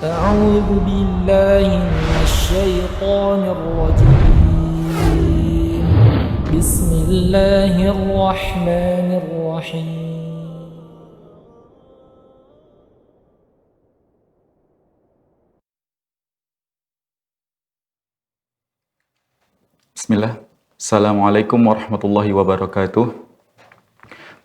أعوذ بالله من الشيطان الرجيم بسم الله الرحمن الرحيم Bismillah. Assalamualaikum warahmatullahi wabarakatuh.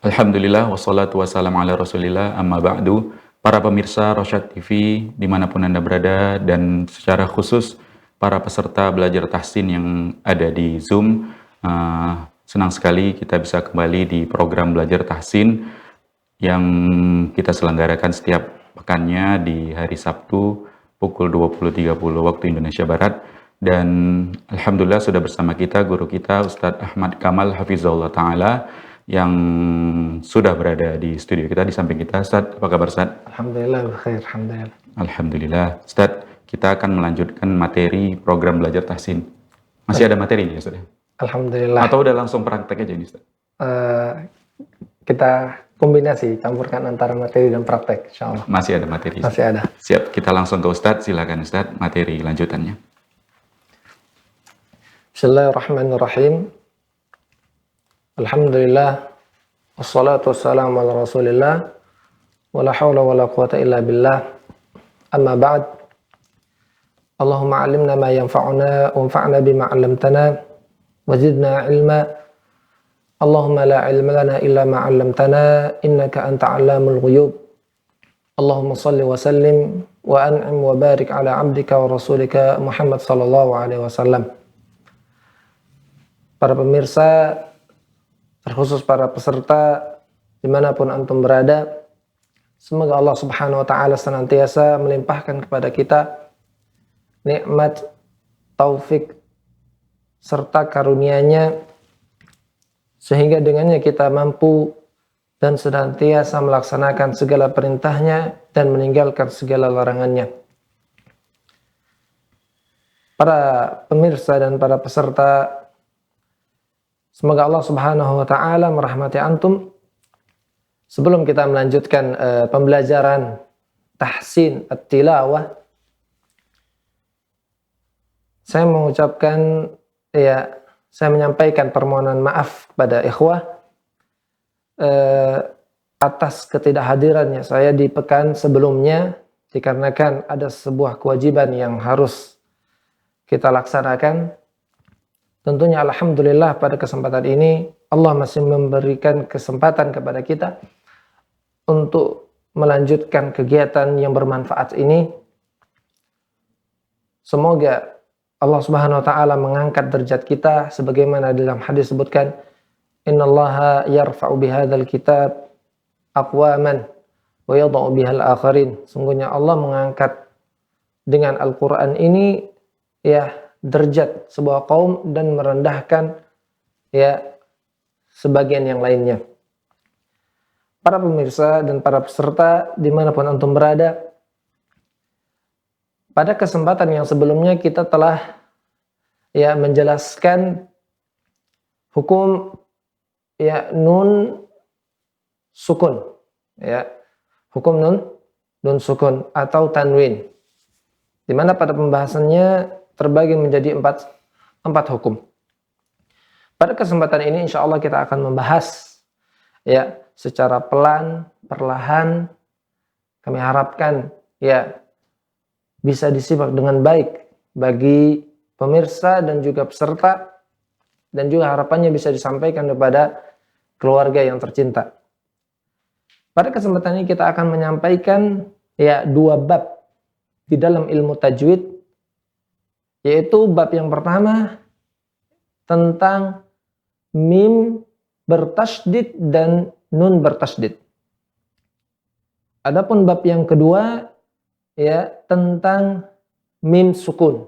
Alhamdulillah wassalatu wassalamu ala rasulillah amma ba'du. Para pemirsa Rosyad TV dimanapun Anda berada, dan secara khusus para peserta belajar tahsin yang ada di Zoom, senang sekali kita bisa kembali di program belajar tahsin yang kita selenggarakan setiap pekannya di hari Sabtu pukul 20.30 waktu Indonesia Barat. Dan alhamdulillah sudah bersama kita guru kita Ustadz Ahmad Kamal Hafizahullah Ta'ala yang sudah berada di studio kita. Di samping kita, Ustadz, apa kabar Ustadz? Alhamdulillah, khair, alhamdulillah. Alhamdulillah. Ustadz, kita akan melanjutkan materi program belajar tahsin. Masih ada materi nih Ustadz? Alhamdulillah. Atau udah langsung praktek aja nih Ustadz? Kita kombinasi, campurkan antara materi dan praktek, insya Allah. Masih ada materi? Masih ada. Siap, kita langsung ke Ustadz. Silakan Ustadz, materi lanjutannya. Bismillahirrahmanirrahim. Alhamdulillah. Wassalatu wassalamu ala rasulillah. Wala hawla wala quwata illa billah. Amma ba'd. Allahumma alimna ma yanfa'una wanfa'na bima 'allamtana wazidna ilma. Allahumma la ilma lana illa ma 'allamtana innaka anta 'allamul ghuyub. Allahumma salli wa sallim wa an'im wa barik ala 'abdika wa rasulika Muhammad sallallahu alaihi wasallam. Para pemirsa, terkhusus para peserta dimanapun antum berada, semoga Allah subhanahu wa ta'ala senantiasa melimpahkan kepada kita nikmat, taufik, serta karunia-Nya, sehingga dengannya kita mampu dan senantiasa melaksanakan segala perintahnya dan meninggalkan segala larangannya. Para pemirsa dan para peserta, semoga Allah subhanahu wa ta'ala merahmati antum. Sebelum kita melanjutkan pembelajaran tahsin at-tilawah, saya mengucapkan, saya menyampaikan permohonan maaf kepada ikhwah atas ketidakhadirannya saya di pekan sebelumnya, dikarenakan ada sebuah kewajiban yang harus kita laksanakan. Tentunya alhamdulillah pada kesempatan ini Allah masih memberikan kesempatan kepada kita untuk melanjutkan kegiatan yang bermanfaat ini. Semoga Allah Subhanahu wa taala mengangkat derajat kita sebagaimana dalam hadis sebutkan, innallaha yarfa'u bihadzal kitab aqwaman wa yadh'u bihal akharin. Sungguhnya Allah mengangkat dengan Al-Qur'an ini derajat sebuah kaum dan merendahkan sebagian yang lainnya. Para pemirsa dan para peserta dimanapun antum berada, pada kesempatan yang sebelumnya kita telah menjelaskan hukum nun sukun, hukum nun sukun atau tanwin, di mana pada pembahasannya terbagi menjadi empat hukum. Pada kesempatan ini insya Allah kita akan membahas secara pelan, perlahan. Kami harapkan bisa disimak dengan baik bagi pemirsa dan juga peserta, dan juga harapannya bisa disampaikan kepada keluarga yang tercinta. Pada kesempatan ini kita akan menyampaikan dua bab di dalam ilmu tajwid, yaitu bab yang pertama tentang mim bertasydid dan nun bertasydid. Adapun bab yang kedua tentang mim sukun.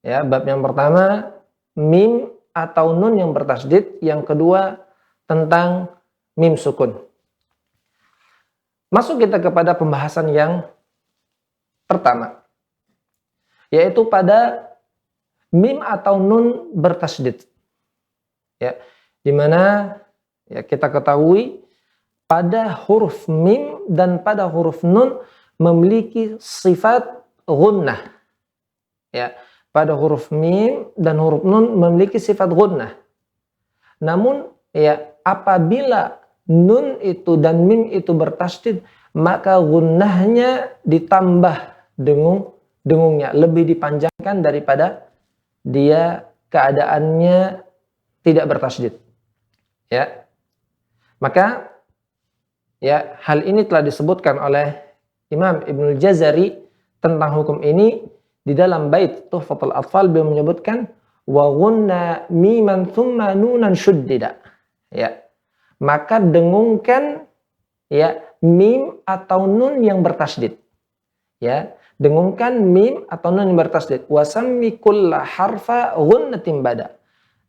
Bab yang pertama mim atau nun yang bertasydid, yang kedua tentang mim sukun. Masuk kita kepada pembahasan yang pertama, yaitu pada mim atau nun bertasydid. Di mana kita ketahui pada huruf mim dan pada huruf nun memiliki sifat gunnah. Ya, pada huruf mim dan huruf nun memiliki sifat gunnah. Namun ya, apabila nun itu dan mim itu bertasydid, maka gunnahnya ditambah dengungnya, lebih dipanjangkan daripada dia keadaannya tidak bertasydid. Ya. Maka ya, hal ini telah disebutkan oleh Imam Ibnul Jazari tentang hukum ini di dalam bait Tuhfatul Atfal. Beliau menyebutkan wa gunna miman thumma nunan syuddida. Ya. Maka dengungkan ya mim atau nun yang bertasydid. Ya, dengungkan mim atau nun yang bertasydid. Wa sammi kulla harfa gunnatin bada.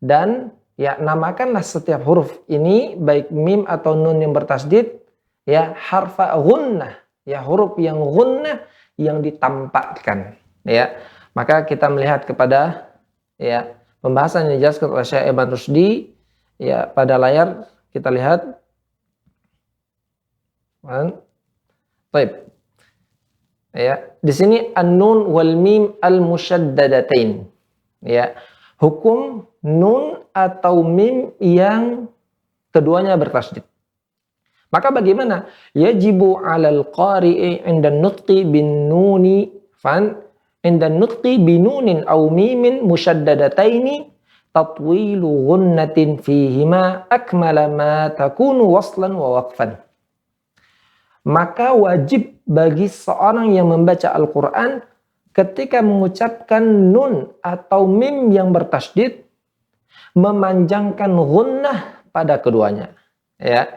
Dan ya, namakanlah setiap huruf ini, baik mim atau nun yang bertasydid, ya, harfa gunnah, ya, huruf yang gunnah yang ditampakkan. Ya, maka kita melihat kepada ya pembahasan yang dijelaskan oleh Syekh Ibn Rusdi ya pada layar kita lihat. Baik. Ya, di sini an-nun wal mim al-musyaddadatain. Ya, hukum nun atau mim yang keduanya bertasydid. Maka bagaimana? Yajibu 'alal qari'i 'inda nutqi bin nuni fan 'inda nutqi binunin aw mimin musyaddadataini tatwilu ghunnatin fihima akmala ma takunu waslan wa waqfan. Maka wajib bagi seorang yang membaca Al-Quran ketika mengucapkan nun atau mim yang bertasydid memanjangkan gunnah pada keduanya. Ya,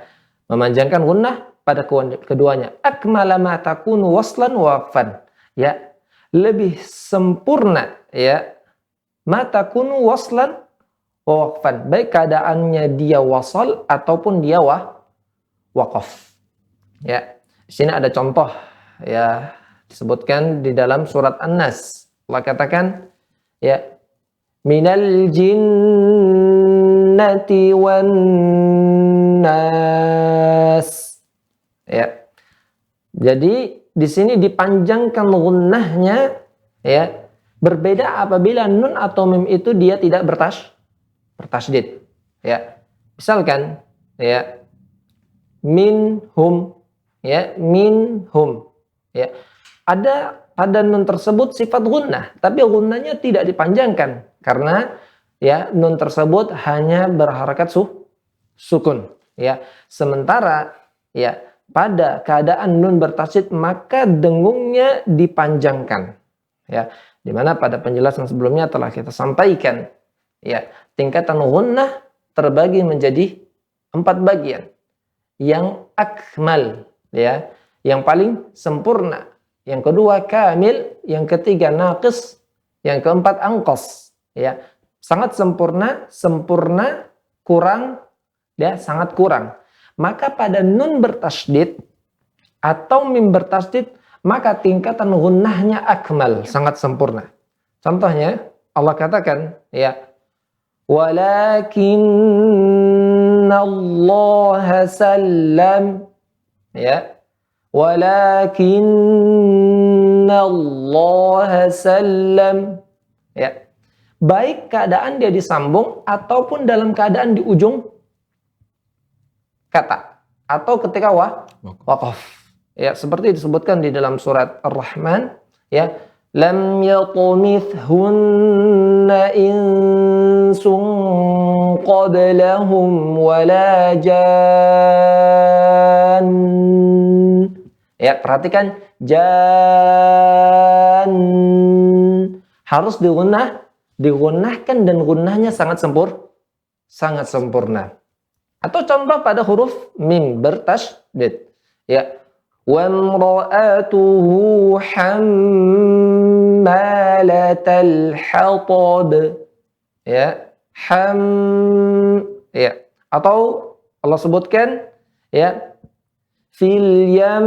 memanjangkan gunnah pada keduanya. Akmala ma takunu waslan wa waqfan. Ya, lebih sempurna ya ma takunu waslan wa waqfan. Baik keadaannya dia wasal ataupun dia waqaf. Ya, di sini ada contoh ya disebutkan di dalam surat An-Nas. Allah katakan ya minal jinnati wan nas. Ya. Jadi di sini dipanjangkan gunnahnya ya. Berbeda apabila nun atau mim itu dia tidak bertasydid. Ya. Misalkan ya minhum ya minhum ya, ada pada nun tersebut sifat gunnah, tapi gunnahnya tidak dipanjangkan karena ya nun tersebut hanya berharakat sukun ya. Sementara ya pada keadaan nun bertasydid maka dengungnya dipanjangkan ya, dimana pada penjelasan sebelumnya telah kita sampaikan ya tingkatan gunnah terbagi menjadi 4 bagian. Yang akmal ya, yang paling sempurna, yang kedua kamil, yang ketiga naqis, yang keempat angqas ya, sangat sempurna, kurang ya, sangat kurang. Maka pada nun bertasydid atau mim bertasydid maka tingkatan gunnahnya akmal, sangat sempurna. Contohnya Allah katakan ya walakinnallaha sallam ya, walakinnallaha sallam ya, baik keadaan dia disambung ataupun dalam keadaan di ujung kata atau ketika waqaf ya, seperti disebutkan di dalam surat Ar-Rahman ya, lam yatumithunna insun qablahum wala jan. Ya, perhatikan jan harus digunnahkan dan gunnahnya sangat sempurna. Atau contoh pada huruf mim bertasydid ya, wa imra'atuhu hammalatal hatab ya, ya, atau Allah sebutkan ya fil yam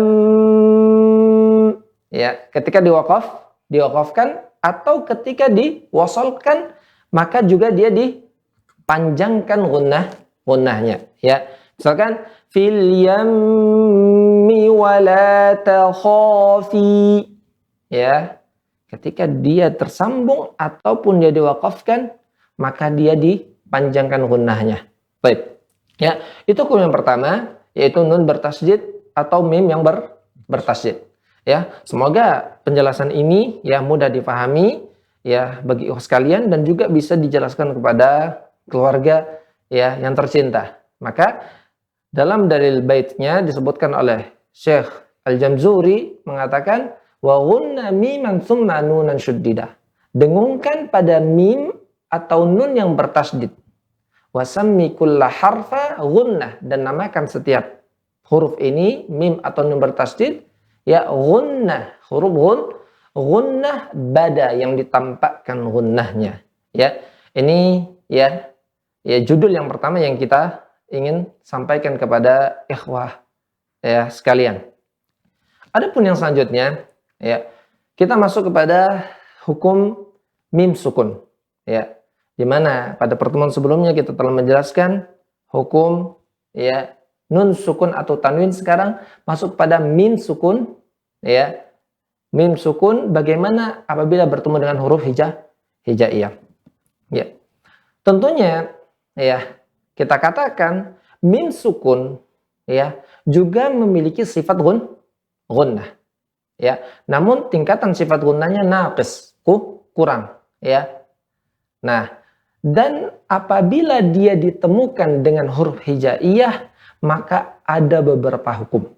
ya, ketika diwaqafkan atau ketika diwasalkan maka juga dia dipanjangkan gunnahnya ya. Misalkan fil yammi wala takhafi. Ya. Ketika dia tersambung ataupun dia diwaqafkan, maka dia dipanjangkan gunnahnya. Baik. Ya, itu hukum yang pertama, yaitu nun bertasydid atau mim yang bertasydid. Ya, semoga penjelasan ini ya mudah dipahami ya bagi ikhwan sekalian dan juga bisa dijelaskan kepada keluarga ya yang tercinta. Maka dalam dalil baitnya disebutkan oleh Syekh Al-Jamzuri mengatakan wa ghunna miman tsumma nunan syuddida. Dengungkan pada mim atau nun yang bertasydid. Wa sammi kulla harfa ghunnah, dan namakan setiap huruf ini mim atau nun bertasydid ya ghunnah, huruf ghunnah bada yang ditampakkan ghunnahnya. Ya, ini ya judul yang pertama yang kita ingin sampaikan kepada ikhwah ya sekalian. Adapun yang selanjutnya ya, kita masuk kepada hukum mim sukun ya. Di mana pada pertemuan sebelumnya kita telah menjelaskan hukum ya nun sukun atau tanwin, sekarang masuk pada mim sukun ya. Mim sukun bagaimana apabila bertemu dengan huruf hijaiyah. Ya. Tentunya ya kita katakan mim sukun ya juga memiliki sifat gunnah. Ya, namun tingkatan sifat gunnahnya naqis, kurang ya. Nah, dan apabila dia ditemukan dengan huruf hijaiyah, maka ada beberapa hukum.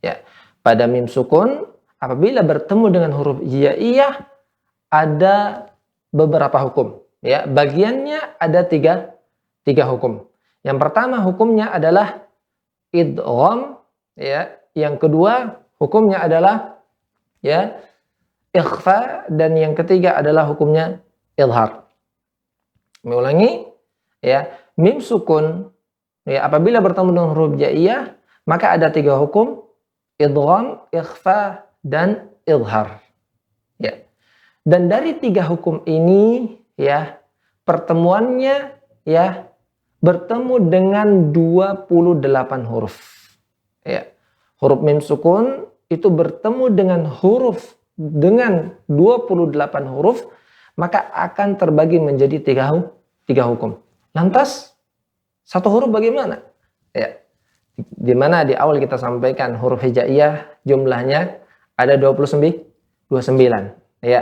Ya, pada mim sukun apabila bertemu dengan huruf hijaiyah ada beberapa hukum. Ya, bagiannya ada tiga hukum. Yang pertama hukumnya adalah idgham, ya. Yang kedua hukumnya adalah ya ikhfa, dan yang ketiga adalah hukumnya izhar. Mengulangi ya, mim sukun ya apabila bertemu dengan huruf hijaiyah maka ada tiga hukum: idgham, ikhfa, dan izhar. Ya. Dan dari tiga hukum ini ya pertemuannya ya bertemu dengan 28 huruf. Ya. Huruf mim sukun itu bertemu dengan 28 huruf, maka akan terbagi menjadi tiga hukum. Lantas satu huruf bagaimana? Ya. Di mana di awal kita sampaikan huruf hijaiyah jumlahnya ada 29. Ya.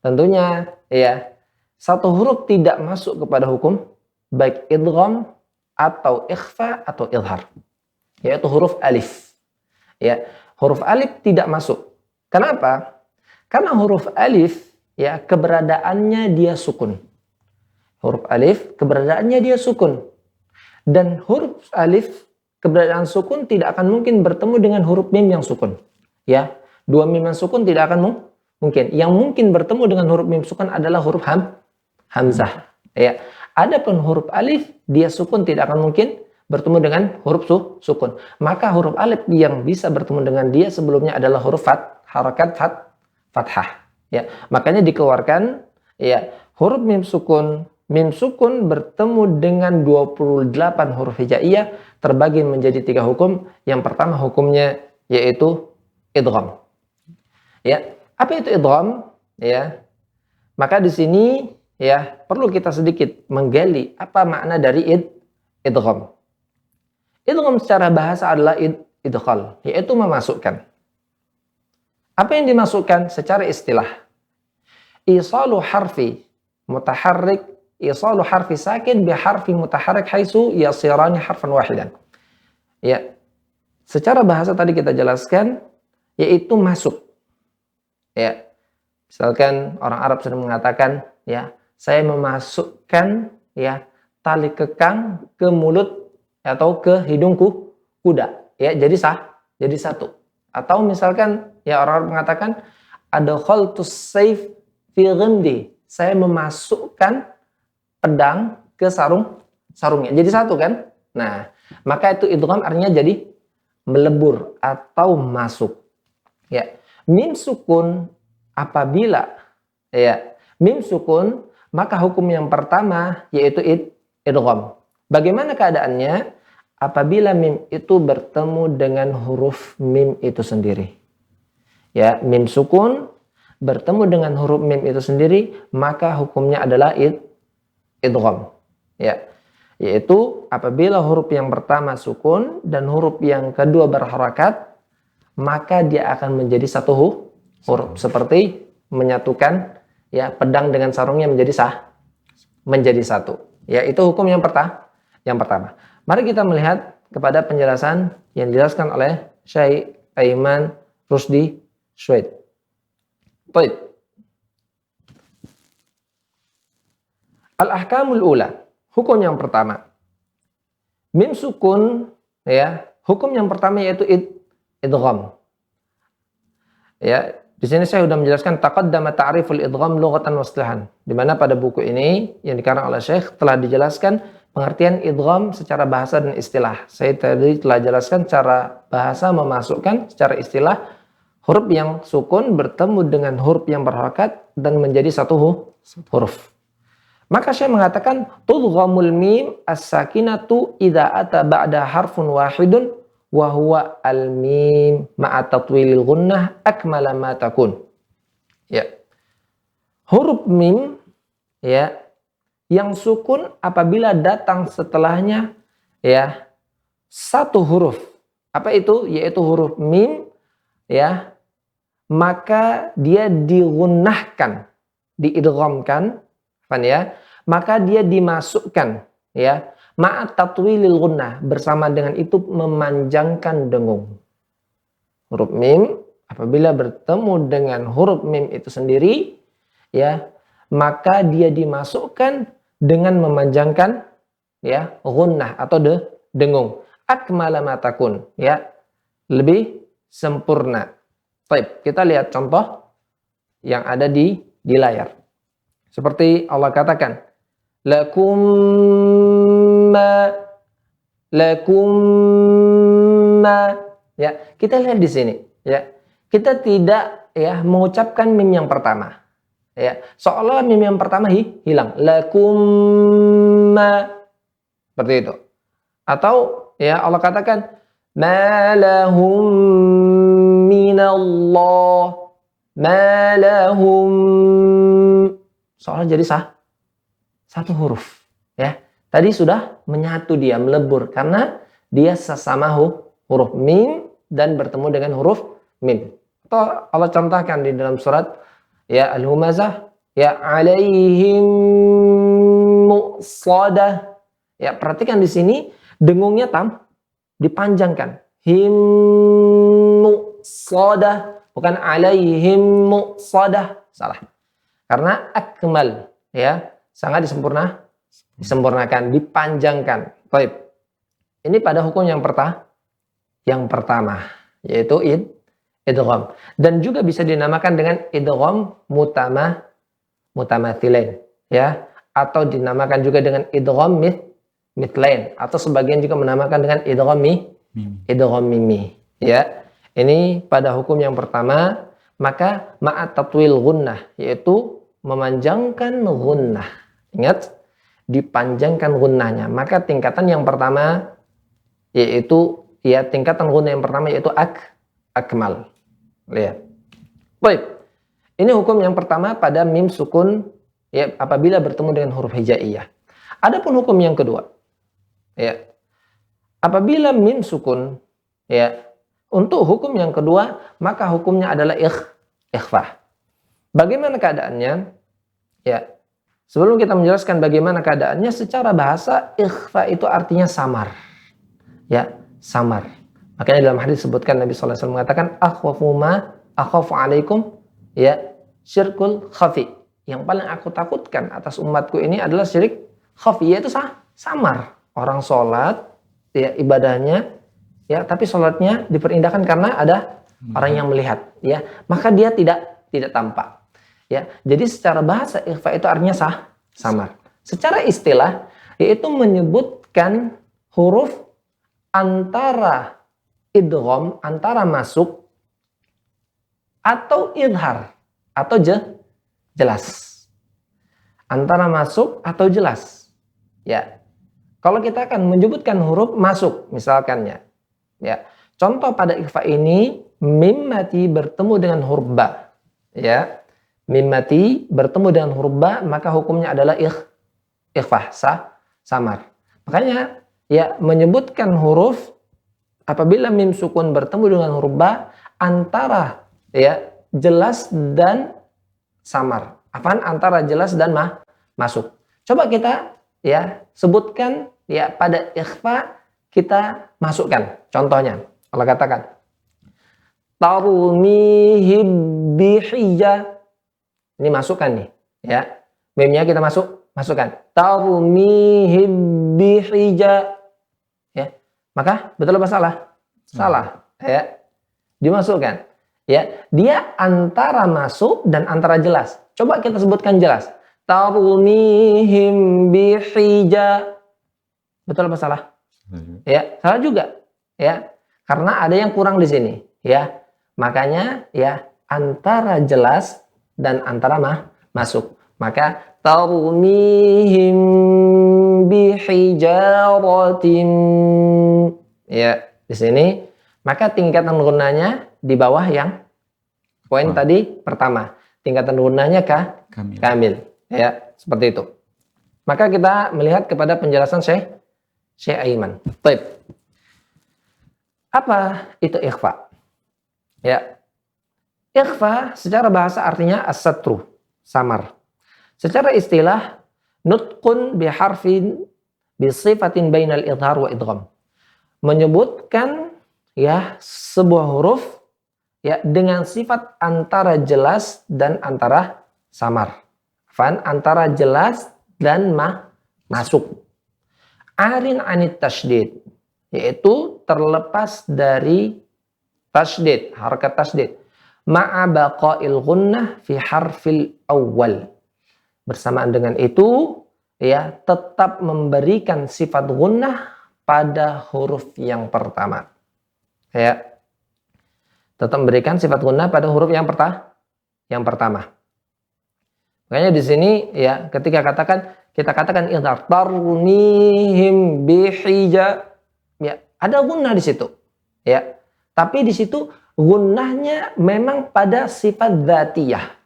Tentunya ya satu huruf tidak masuk kepada hukum baik idgham atau ikhfa atau izhar, yaitu huruf alif. Ya, huruf alif tidak masuk. Kenapa? Karena huruf alif ya keberadaannya dia sukun. Huruf alif keberadaannya dia sukun. Dan huruf alif keberadaan sukun tidak akan mungkin bertemu dengan huruf mim yang sukun. Ya, dua mim yang sukun tidak akan mungkin. Yang mungkin bertemu dengan huruf mim sukun adalah huruf hamzah. Ya. Adapun huruf alif dia sukun tidak akan mungkin bertemu dengan huruf sukun. Maka huruf alif yang bisa bertemu dengan dia sebelumnya adalah huruf harakat fathah. Ya, makanya dikeluarkan ya huruf mim sukun bertemu dengan 28 huruf hijaiyah terbagi menjadi tiga hukum. Yang pertama hukumnya yaitu idgham. Ya, apa itu idgham? Ya. Maka di sini ya perlu kita sedikit menggali apa makna dari idgham. Idgham secara bahasa adalah idkhal, yaitu memasukkan. Apa yang dimasukkan secara istilah? Isalu harfi mutaharrik, isalu harfi sakin bi harfi mutaharrik haitsu yasirani harfan wahidan. Ya. Secara bahasa tadi kita jelaskan yaitu masuk. Ya. Misalkan orang Arab sering mengatakan ya, saya memasukkan ya tali kekang ke mulut atau ke hidung kuda. Ya, jadi satu. Atau misalkan ya orang mengatakan adkhaltus sayf fi ghimdi. Saya memasukkan pedang ke sarungnya. Jadi satu kan? Nah, maka itu idgham artinya jadi melebur atau masuk. Ya. Mim sukun apabila ya mim sukun, maka hukum yang pertama yaitu idgham. Bagaimana keadaannya? apabila mim itu bertemu dengan huruf mim itu sendiri. Ya, mim sukun bertemu dengan huruf mim itu sendiri, maka hukumnya adalah idgham. Ya, yaitu apabila huruf yang pertama sukun dan huruf yang kedua berharakat, maka dia akan menjadi satu huruf, seperti menyatukan ya pedang dengan sarungnya menjadi satu. Ya, itu hukum yang pertama. Mari kita melihat kepada penjelasan yang dijelaskan oleh Syekh Aiman Rusdi Syuaib. Baik. Al-ahkamul ula. Hukum yang pertama. Mim sukun, ya, hukum yang pertama yaitu idgham. Ya, di sini saya sudah menjelaskan taqaddama ta'riful idgham lughatan wa istilahan. Di mana pada buku ini yang dikarang oleh Syekh telah dijelaskan pengertian idgham secara bahasa dan istilah. Saya tadi telah jelaskan cara bahasa memasukkan secara istilah huruf yang sukun bertemu dengan huruf yang berharakat dan menjadi satu huruf. Maka saya mengatakan tudghamul mim as-sakinatu idza ata ba'da harfun wahidun wa huwa al-mim ma'a tatwilil gunnah akmala ma takun. Ya. Huruf mim ya yang sukun apabila datang setelahnya ya satu huruf. Apa itu? Yaitu huruf mim ya. Maka dia digunnahkan, diidghamkan, kan ya? Maka dia dimasukkan ya. Ma'at tatwilil gunnah, bersama dengan itu memanjangkan dengung. Huruf mim apabila bertemu dengan huruf mim itu sendiri ya, maka dia dimasukkan dengan memanjangkan ya gunnah atau dengung. Akmala ma takun ya, lebih sempurna. Baik, kita lihat contoh yang ada di layar. Seperti Allah katakan, lakum ma, ya. Kita lihat di sini, ya. Kita tidak ya mengucapkan mim yang pertama. Ya, seolah mim yang pertama hilang. Lakum ma. Seperti itu. Atau ya Allah katakan ma lahum minallah, ma lahum, soalnya jadi satu huruf ya. Tadi sudah menyatu, dia melebur karena dia sesama huruf mim dan bertemu dengan huruf mim. Atau Allah contohkan di dalam surat ya Al-Humazah ya alaihim muqsadah. Ya, perhatikan di sini dengungnya dipanjangkan. Muqsadah, bukan alaihim muqsadah. Salah. Karena akmal ya, sangat disempurnakan, dipanjangkan. Baik. Ini pada hukum yang pertama yaitu idgham, dan juga bisa dinamakan dengan idgham mutamathilain ya, atau dinamakan juga dengan idgham mithlain, atau sebagian juga menamakan dengan idgham mimi ya. Ini pada hukum yang pertama, maka ma'at tatwil gunnah, yaitu memanjangkan gunnah. Ingat, dipanjangkan gunnahnya. Maka tingkatan yang pertama yaitu ya tingkatan gunnah yang pertama yaitu akmal. Lihat. Baik. Ini hukum yang pertama pada mim sukun ya apabila bertemu dengan huruf hijaiyah. Adapun hukum yang kedua ya, apabila mim sukun ya, untuk hukum yang kedua maka hukumnya adalah ikhfa. Bagaimana keadaannya? Ya, sebelum kita menjelaskan bagaimana keadaannya, secara bahasa ikhfa itu artinya samar. Ya, samar. Makanya dalam hadis disebutkan Nabi sallallahu alaihi wasallam mengatakan akhwafu ma akhafu alaikum ya syirkul khafi. Yang paling aku takutkan atas umatku ini adalah syirik khafi, yaitu samar. Orang sholat ya ibadahnya ya, tapi sholatnya diperindahkan karena ada orang yang melihat ya, maka dia tidak tampak ya. Jadi secara bahasa ikhfa itu artinya samar. Secara istilah yaitu menyebutkan huruf antara idgham, antara masuk atau idhar atau jelas, antara masuk atau jelas ya. Kalau kita akan menyebutkan huruf masuk, misalkannya, ya. Contoh pada ikhfa ini, mim mati bertemu dengan huruf ba, ya. Mim mati bertemu dengan huruf ba, maka hukumnya adalah ikhfa, samar. Makanya, ya, menyebutkan huruf apabila mim sukun bertemu dengan huruf ba antara, ya, jelas dan samar. Apaan antara jelas dan masuk? Coba kita, ya, sebutkan, ya, pada ikhfa kita masukkan. Contohnya, Allah katakan tarmihim bihijah. Ini masukkan nih, ya. Mimnya kita masukkan. Tarmihim bihijah. Ya. Maka betul apa salah? Salah, ya. Dimasukkan. Ya, dia antara masuk dan antara jelas. Coba kita sebutkan jelas. Tarmihim bihijah. Betul apa salah? Ya, salah juga. Ya, karena ada yang kurang di sini. Ya, makanya, ya, antara jelas dan antara masuk. Maka tarmihim bihijaratin. Ya, di sini. Maka tingkatan gunanya di bawah yang poin tadi pertama. Tingkatan gunanya kamil. Ya, seperti itu. Maka kita melihat kepada penjelasan Syekh Aiman. Baik. Apa itu ikhfa? Ya. Ikhfa secara bahasa artinya as-satru, samar. Secara istilah nutqun biharfin bisifatin bainal idhar wa idgham. Menyebutkan, ya, sebuah huruf, ya, dengan sifat antara jelas dan antara samar. Antara jelas dan masuk. Arin anit tasydid, yaitu terlepas dari tasydid, harakat tasydid. Ma'a baqa'il gunnah fi harfil awal. Bersamaan dengan itu, ya, tetap memberikan sifat gunnah pada huruf yang pertama. Ya. Tetap memberikan sifat gunnah pada huruf yang pertama. Makanya di sini, ya, ketika kita katakan idhar tarmihim bihijah, ya, ada gunnah di situ, ya. Tapi di situ gunnahnya memang pada sifat dzatiyah.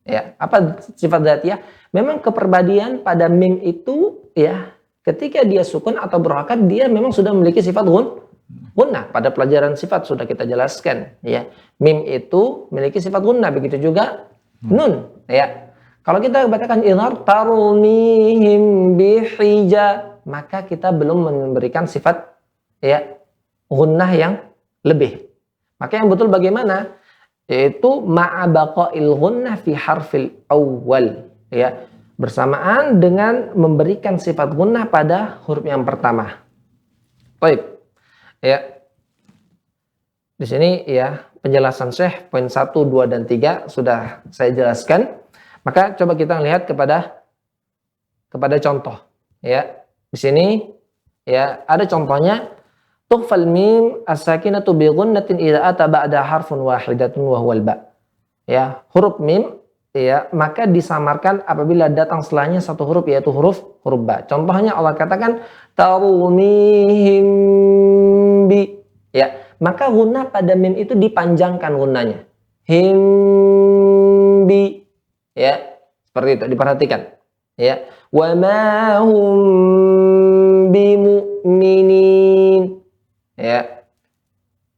Ya, apa sifat dzatiyah? Memang kepribadian pada mim itu, ya, ketika dia sukun atau berharokat, dia memang sudah memiliki sifat gunnah. Pada pelajaran sifat sudah kita jelaskan, ya. Mim itu memiliki sifat gunnah, begitu juga nun, ya. Kalau kita katakan idhar tarmihim bihijah, maka kita belum memberikan sifat, ya, gunnah yang lebih. Maka yang betul bagaimana? Yaitu ma'a baqa'il gunnah fi harfil awal, ya. Bersamaan dengan memberikan sifat gunnah pada huruf yang pertama. Baik. Ya. Di sini, ya, penjelasan Syekh poin 1, 2 dan 3 sudah saya jelaskan. Maka coba kita lihat kepada contoh, ya. Di sini, ya, ada contohnya tughfal mim as-sakinatu bi ghunnatin idza ata ba'da harfun wahidatun wa huwal ba. Ya, huruf mim, ya, maka disamarkan apabila datang setelahnya satu huruf, yaitu huruf ba. Contohnya Allah katakan tarmihim bi, ya, maka gunnah pada mim itu dipanjangkan gunnahnya. Him bi. Ya, seperti itu, diperhatikan. Ya, wa ma hum bimu'minin. Ya.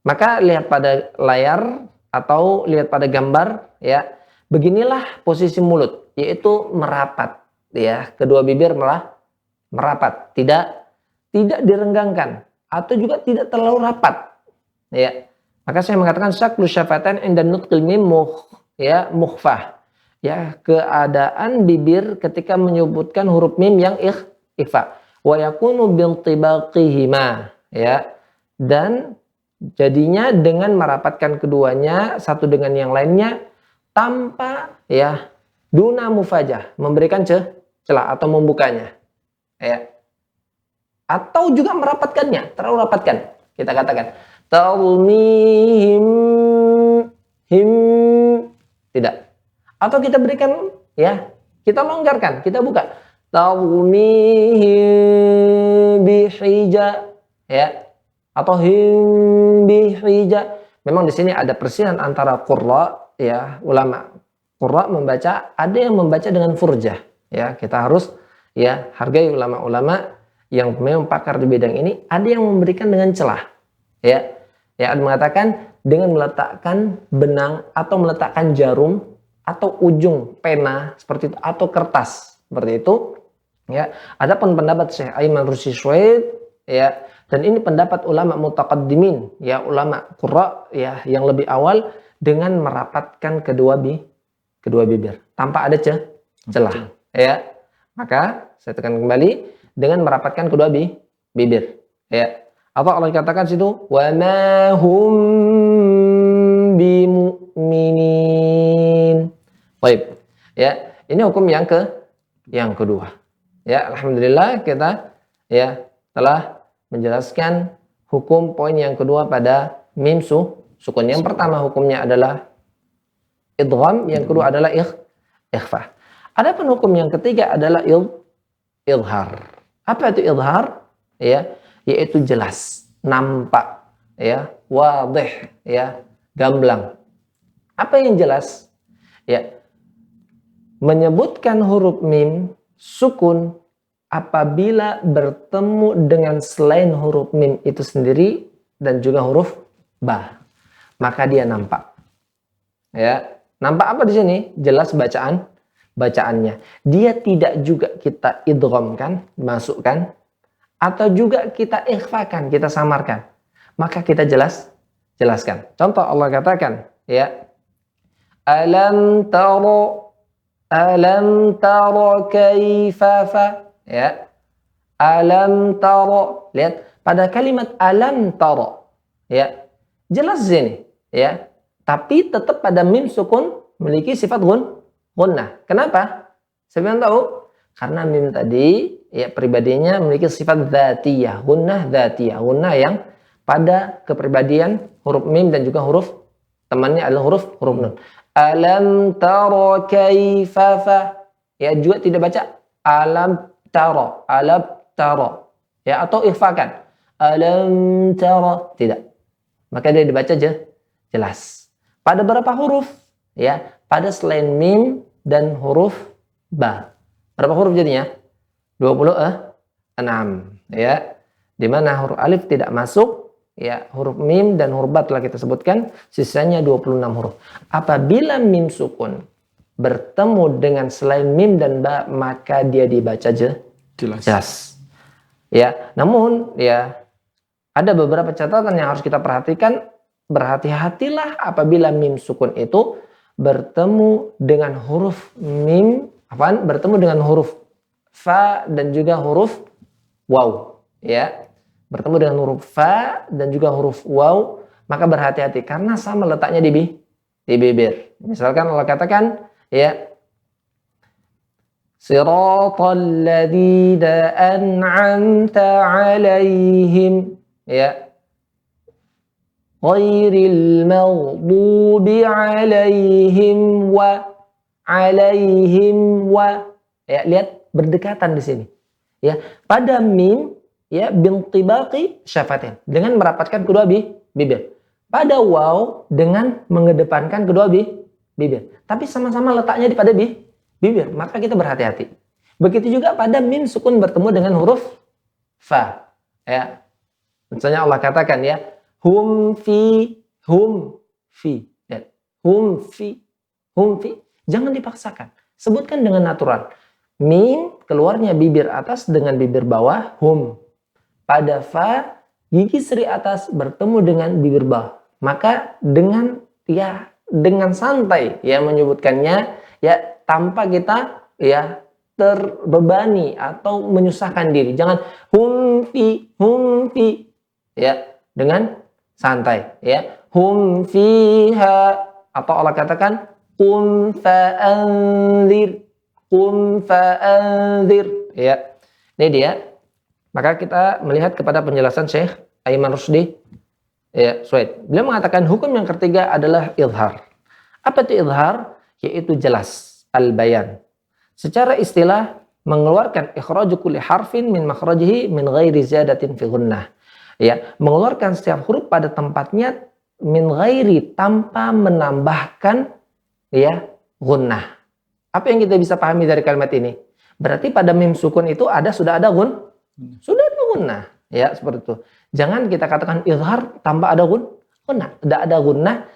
Maka lihat pada layar atau lihat pada gambar, ya. Beginilah posisi mulut, yaitu merapat, ya. Kedua bibir merapat, tidak direnggangkan atau juga tidak terlalu rapat. Ya. Maka saya mengatakan syaklu syafatan inda nutqil mim mukhfah. Ya, keadaan bibir ketika menyebutkan huruf mim yang ikhfa. Wa yakunu bintibaqihima, ya. Dan jadinya dengan merapatkan keduanya satu dengan yang lainnya tanpa, ya, duna mufajah, memberikan celah atau membukanya, ya. Atau juga merapatkannya, terlalu rapatkan. Kita katakan tarmihim him, tidak. Atau kita berikan, ya, kita longgarkan, kita buka tarmihim bihija, ya, atau him bihija. Memang di sini ada perselisihan antara qurra, ya, ulama. Qurra membaca, ada yang membaca dengan furjah, ya. Kita harus ya hargai ulama-ulama yang memang pakar di bidang ini. Ada yang memberikan dengan celah, ya. Ya, ada mengatakan dengan meletakkan benang atau meletakkan jarum atau ujung pena seperti itu atau kertas seperti itu, ya. Adapun pendapat Syekh Aiman Rusdi, ya, dan ini pendapat ulama mutaqaddimin, ya, ulama qurra, ya, yang lebih awal, dengan merapatkan kedua bibir tanpa ada celah, ya. Maka saya tekan kembali dengan merapatkan kedua bibir, ya. Apa Allah katakan situ? Wa ma hum bimu'minin. Baik. Ya, ini hukum yang kedua. Ya, alhamdulillah kita ya telah menjelaskan hukum poin yang kedua pada mim sukun. Yang pertama hukumnya adalah idgham, yang kedua adalah ikhfa. Adapun hukum yang ketiga adalah idhar. Apa itu idhar? Ya, yaitu jelas, nampak, ya, wadih, ya, gamblang. Apa yang jelas? Ya, menyebutkan huruf mim sukun apabila bertemu dengan selain huruf mim itu sendiri dan juga huruf ba, maka dia nampak. Ya, nampak apa di sini? Jelas bacaannya. Dia tidak juga kita idghamkan, masukkan, atau juga kita ikhfakan, kita samarkan. Maka kita jelaskan. Contoh Allah katakan, ya, alam taro kaifa fa, ya, alam taro. Lihat pada kalimat alam taro, ya, jelas sini, ya, tapi tetap pada mim sukun memiliki sifat gunnah. Kenapa? Saya tahu karena mim tadi, ya, pribadinya memiliki sifat dzatiyah, gunnah dzatiyah, gunnah yang pada kepribadian huruf mim dan juga huruf temannya adalah huruf nun. Alam taro kaifa fa, ya, juga tidak baca alam taro, ya, atau ikhfakan alam taro, tidak. Maka dia dibaca jelas. Pada berapa huruf? Ya, pada selain mim dan huruf ba. Berapa huruf jadinya? 26, ya. Di mana huruf alif tidak masuk, ya, huruf mim dan huruf ba telah kita sebutkan, sisanya 26 huruf. Apabila mim sukun bertemu dengan selain mim dan ba, maka dia dibaca jelas. Ya, namun ya ada beberapa catatan yang harus kita perhatikan. Berhati-hatilah apabila mim sukun itu bertemu dengan huruf mim, bertemu dengan huruf fa dan juga huruf waw, ya. Bertemu dengan huruf fa dan juga huruf waw, maka berhati-hati karena sama letaknya di bibir. Misalkan Allah katakan, ya, siratal ladzina an'amta 'alaihim, ya, ghairil maghdubi 'alaihim wa, ya, lihat berdekatan di sini, ya, pada mim, ya, bintibaqi syafatin, dengan merapatkan kedua bibir. Pada waw dengan mengedepankan kedua bibir. Tapi sama-sama letaknya pada bibir, maka kita berhati-hati. Begitu juga pada mim sukun bertemu dengan huruf fa, ya. Misalnya Allah katakan, ya, hum fi, ya, hum fi, jangan dipaksakan. Sebutkan dengan natural. Mim keluarnya bibir atas dengan bibir bawah, hum. Pada fa, gigi seri atas bertemu dengan bibir bawah. Maka dengan santai, ya, menyebutkannya, ya, tanpa kita, ya, terbebani atau menyusahkan diri. Jangan hum fi, ya, dengan santai, ya, hum fiha, atau Allah katakan qum fa'anzir, ya. Ini dia. Maka kita melihat kepada penjelasan Syekh Aiman Rusdi, ya, Suhaid. Beliau mengatakan hukum yang ketiga adalah idhar. Apa itu idhar? Yaitu jelas, al-bayan. Secara istilah, mengeluarkan ikhraju kulli harfin min makhrajihi min ghairi ziyadatin fi gunnah. Ya, mengeluarkan setiap huruf pada tempatnya min ghairi, tanpa menambahkan ya gunnah. Apa yang kita bisa pahami dari kalimat ini? Berarti pada mim sukun itu sudah ada sudah ada gunnah. Ya, seperti itu. Jangan kita katakan izhar tanpa ada gunnah. Tidak ada gunnah.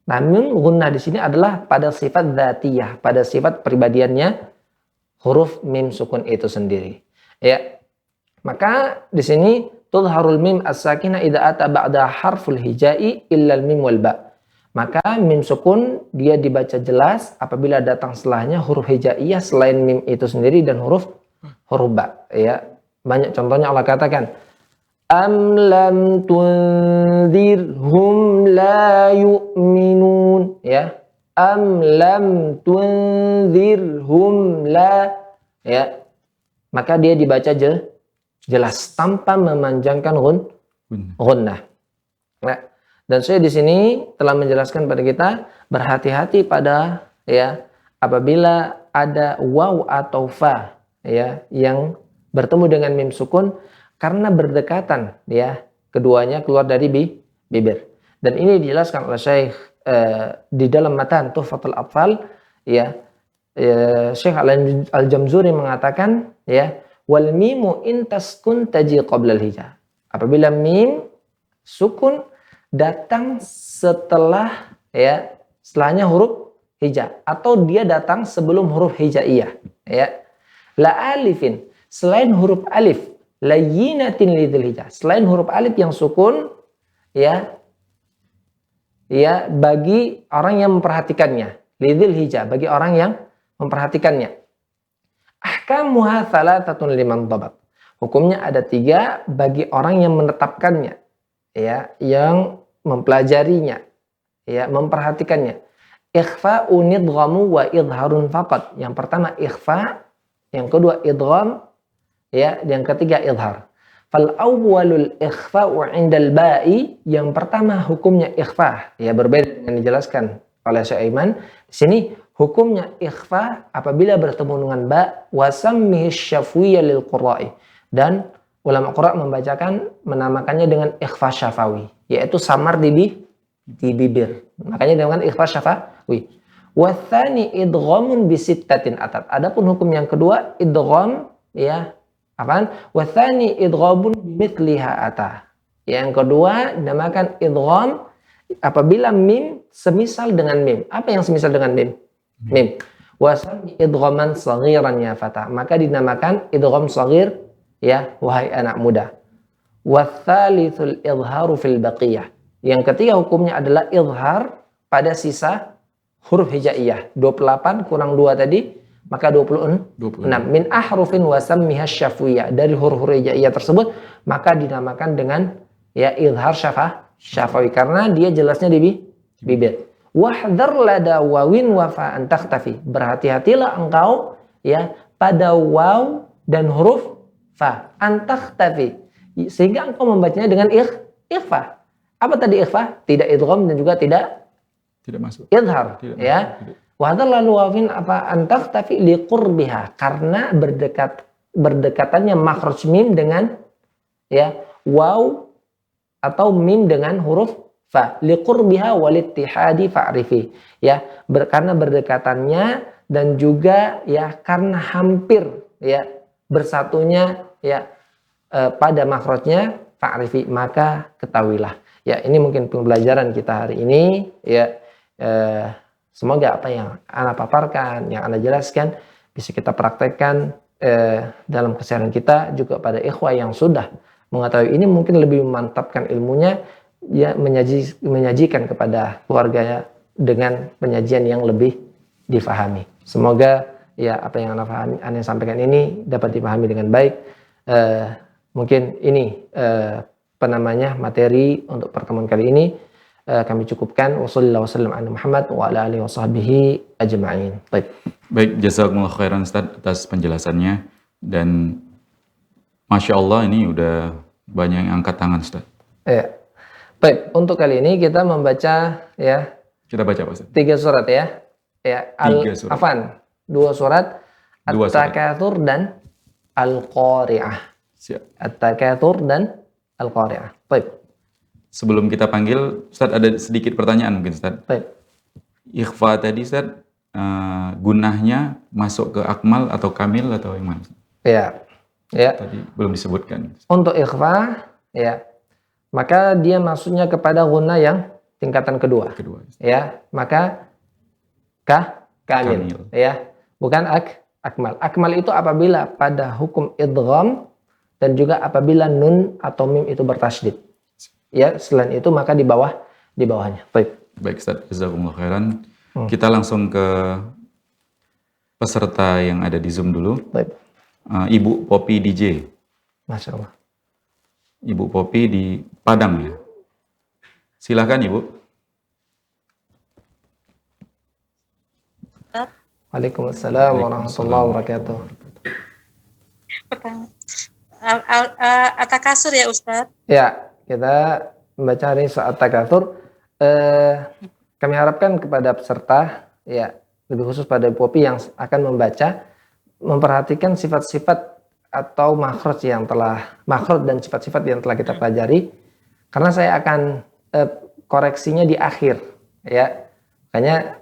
Namun gunnah di sini adalah pada sifat dzatiyah, pada sifat pribadiannya huruf mim sukun itu sendiri. Ya. Maka di sini tudharul mim as-sakinah idza ata ba'da harful hijai illa al-mim wal ba. Maka mim sukun dia dibaca jelas apabila datang setelahnya huruf hijaiyah selain mim itu sendiri dan huruf ba. Ya, banyak contohnya Allah katakan am lam tunzirhum la yu'minun, ya. Am lam tunzirhum la, ya. Maka dia dibaca jelas tanpa memanjangkan gunnah. Nah, dan saya di sini telah menjelaskan pada kita berhati-hati pada ya apabila ada waw atau fa ya yang bertemu dengan mim sukun karena berdekatan ya keduanya keluar dari bibir. Dan ini dijelaskan oleh Syekh di dalam matan Tuhfatul Atfal ya, Syekh Al-Jamzuri mengatakan ya wal mimu in taskun taji qabla al-hija. Apabila mim sukun datang setelahnya huruf hija atau dia datang sebelum huruf hijaiyah ya. La alifin, selain huruf alif, layyinatin lidhil hija, selain huruf alif yang sukun ya bagi orang yang memperhatikannya, lidhil hija bagi orang yang memperhatikannya. Ahkamuha thalathatun liman dhabat. Hukumnya ada 3 bagi orang yang menetapkannya ya, yang mempelajarinya ya, memperhatikannya. Ikhfa'u nidghamu wa idharun faqat. Yang pertama ikhfa, yang kedua idgham ya, yang ketiga idhar. Fal awwalul ikhfa'u 'indal ba'i, yang pertama hukumnya ikhfa ya, berbeda dengan dijelaskan oleh Syekh Aiman. Di sini hukumnya ikhfa apabila bertemu dengan ba wa sammihi syafwiyya lil qurra'i, dan ulama qurra menamakannya dengan ikhfa syafawi, yaitu samar di bibir. Makanya dengan ikhfa syafawi. Wa tsani idghamun bi sittatin atat. Adapun hukum yang kedua idgham ya, apaan? Wa tsani idghamun bimithliha ata. Yang kedua dinamakan idgham apabila mim semisal dengan mim. Apa yang semisal dengan mim? Mim. Wa sami idghaman saghiran ya fata. Maka dinamakan idgham saghir ya, wahai anak muda. Wa tsalitsul idharu fil baqiyah. Yang ketiga hukumnya adalah idhar pada sisa huruf hijaiyah. 28 kurang 2 tadi, maka 26. Min ahrufin wa sammiha syafwiyah. Dari huruf-huruf hijaiyah tersebut, maka dinamakan dengan ya idhar syafawi karena dia jelasnya di bibir. Wahdhar lada wawin wa fa an takhtafi. Berhati-hatilah engkau ya pada waw dan huruf fa an takhtafi, sehingga engkau membacanya dengan ikhfa. Apa tadi ikhfa? Tidak idgham dan juga tidak masuk idhar ya. Wahdhar lada wawin apa an takhtafi liqurbiha, karena berdekatannya makhraj mim dengan ya waw atau mim dengan huruf fa, liqurbiha walittihadi fa'rifi ya, karena berdekatannya dan juga ya karena hampir ya bersatunya ya pada makhrajnya fa'rifi, maka ketahuilah. Ya, ini mungkin pembelajaran kita hari ini ya. Semoga apa yang Ana paparkan, yang Ana jelaskan bisa kita praktekkan dalam keseharian kita, juga pada ikhwah yang sudah mengetahui ini mungkin lebih memantapkan ilmunya ya, menyajikan kepada keluarganya dengan penyajian yang lebih difahami. Semoga ya apa yang Ana sampaikan ini dapat dipahami dengan baik. Mungkin ini materi untuk pertemuan kali ini. Kami cukupkan. Wassallallahu wasallam ala Muhammad wa ala alihi washabbihi ajma'in. Baik, jazakumullah khairan Ustaz atas penjelasannya, dan Masya Allah ini udah banyak yang angkat tangan Ustaz. Ya. Baik, untuk kali ini kita membaca ya. Kita baca Pak Ustaz. 3 surat ya. Ya, 3 surat. 2 surat. Dua surat. At-Takatsur dan Al-Qari'ah. Siap. At-Takatsur dan Al-Qari'ah. Baik. Sebelum kita panggil, Ustaz ada sedikit pertanyaan mungkin Ustaz. Baik. Ikhfa tadi Ustaz, gunahnya masuk ke akmal atau kamil atau yang mana? Ya. Ya. Tadi belum disebutkan. Untuk ikhfa, ya, maka dia masuknya kepada guna yang tingkatan kedua. Ya, maka kamil. Ya, bukan akmal. Akmal itu apabila pada hukum idgham dan juga apabila nun atau mim itu bertasydid. Ya, selain itu maka di bawahnya. Baik Ustaz, jazakumullah khairan. Kita langsung ke peserta yang ada di Zoom dulu. Baik. Ibu Popi DJ. Masya Allah. Ibu Popi di Padang ya. Silakan Ibu. Waalaikumsalam warahmatullahi wabarakatuh. At-Takasur ya Ustaz? Ya, kita membaca hari saat takatsur. Kami harapkan kepada peserta, ya, lebih khusus pada Popi yang akan membaca, memperhatikan sifat-sifat atau makhraj dan sifat-sifat yang telah kita pelajari, karena saya akan koreksinya di akhir, ya. Makanya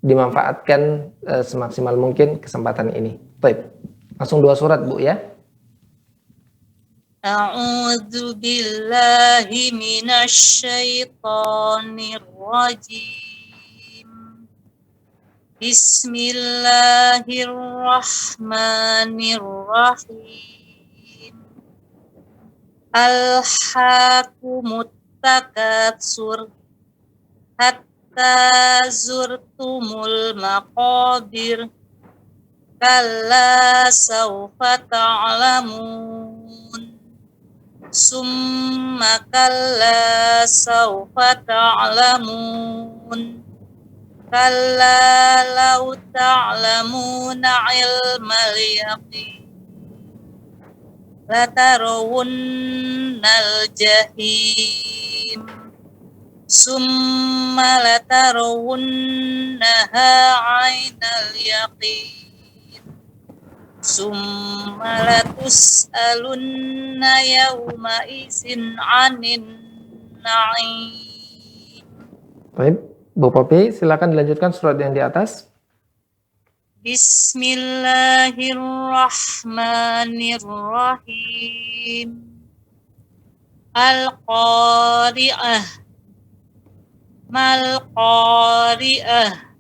dimanfaatkan semaksimal mungkin kesempatan ini. Baik. Langsung 2 surat, Bu, ya. A'udzu billahi minasy syaithanir rajim. Bismillahirrahmanirrahim. Alhaakumut takatsur hatta zurtumul maqabir. Kalla sawfa ta'lamun. Summa kalla sawfa ta'lamun. Kalla law ta'lamuna ilmal yaqin latarawunnal jahim. Summa latarawunnaha 'ainal yaqin. Summa latus'alunna yawma izin 'anin na'im. Baik, Bu Popi, silakan dilanjutkan surat yang di atas. Bismillahirrahmanirrahim. Al-Qari'ah. Mal-Qari'ah.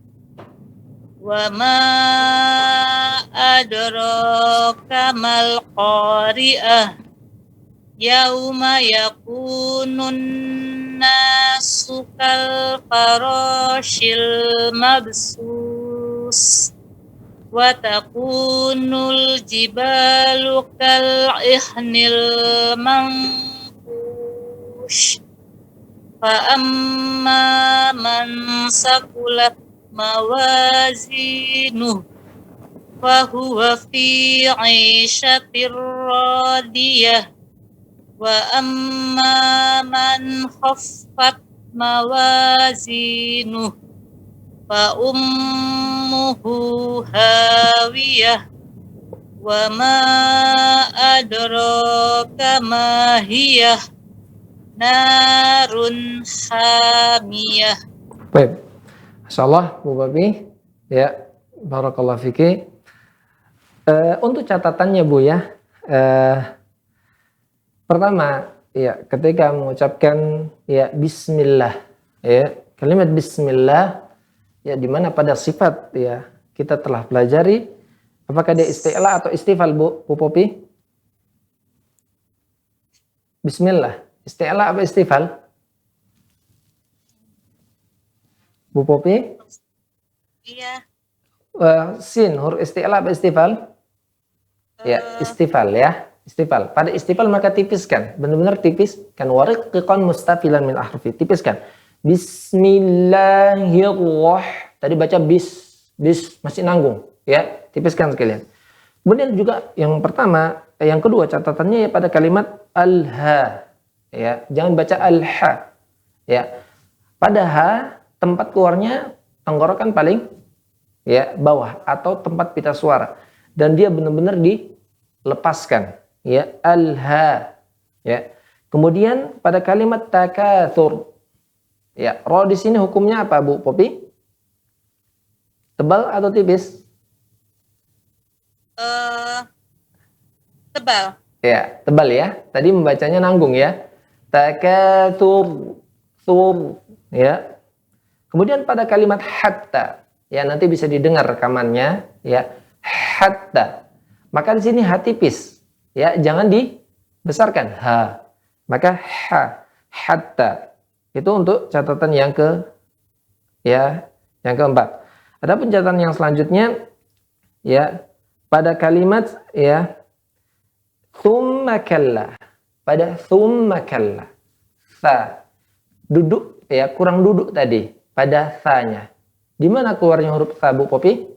Wa ma adraka mal-Qari'ah. Yauma yakunun nasu kal farashil mabsus wa takunul jibalu kal ihnil manfush fa amma man sakulat mawazinuh fa huwa fi 'ishatir radiyah. Wa amma man khaffat mawazinuh fa ummuhu hawiyah. Wa ma adraka ma hiyah narun hamiyah. Baik. Masyaallah, Bu Popi. Ya, barakallahu fiki. Untuk catatannya, Bu, ya. Pertama, ya, ketika mengucapkan ya bismillah, ya, kalimat bismillah, ya, di mana pada sifat ya kita telah pelajari, apakah dia isti'la atau istifal, Bu Popi? Bismillah, isti'la apa istifal? Bu Popi? Iya. Sin, huruf isti'la apa istifal? Ya, istifal ya. Istifal. Pada istifal maka tipiskan, benar-benar tipiskan. Wariqiqan mustafilan min ahrufi. Tipiskan. Bismillahirrahmanirrahim. Tadi baca bis masih nanggung, ya. Tipiskan sekalian. Kemudian juga yang pertama, yang kedua catatannya ya pada kalimat al-ha. Ya, jangan baca al-ha. Ya. Pada ha tempat keluarnya tenggorokan paling ya bawah atau tempat pita suara dan dia benar-benar dilepaskan, ya alha, ya. Kemudian pada kalimat takatsur, ya ro di sini hukumnya apa Bu Popi? Tebal atau tipis? Tebal. Ya, tebal ya. Tadi membacanya nanggung ya. Takatsur, sur, ya. Kemudian pada kalimat hatta, ya nanti bisa didengar rekamannya, ya. Hatta. Maka di sini ha tipis, ya, jangan dibesarkan ha. Maka ha, hatta. Itu untuk catatan yang yang keempat. Adapun catatan yang selanjutnya, ya, pada kalimat ya thumma kalla, pada thumma kalla, sa, duduk ya kurang duduk tadi pada sa-nya. Di mana keluarnya huruf sa Bu Popi?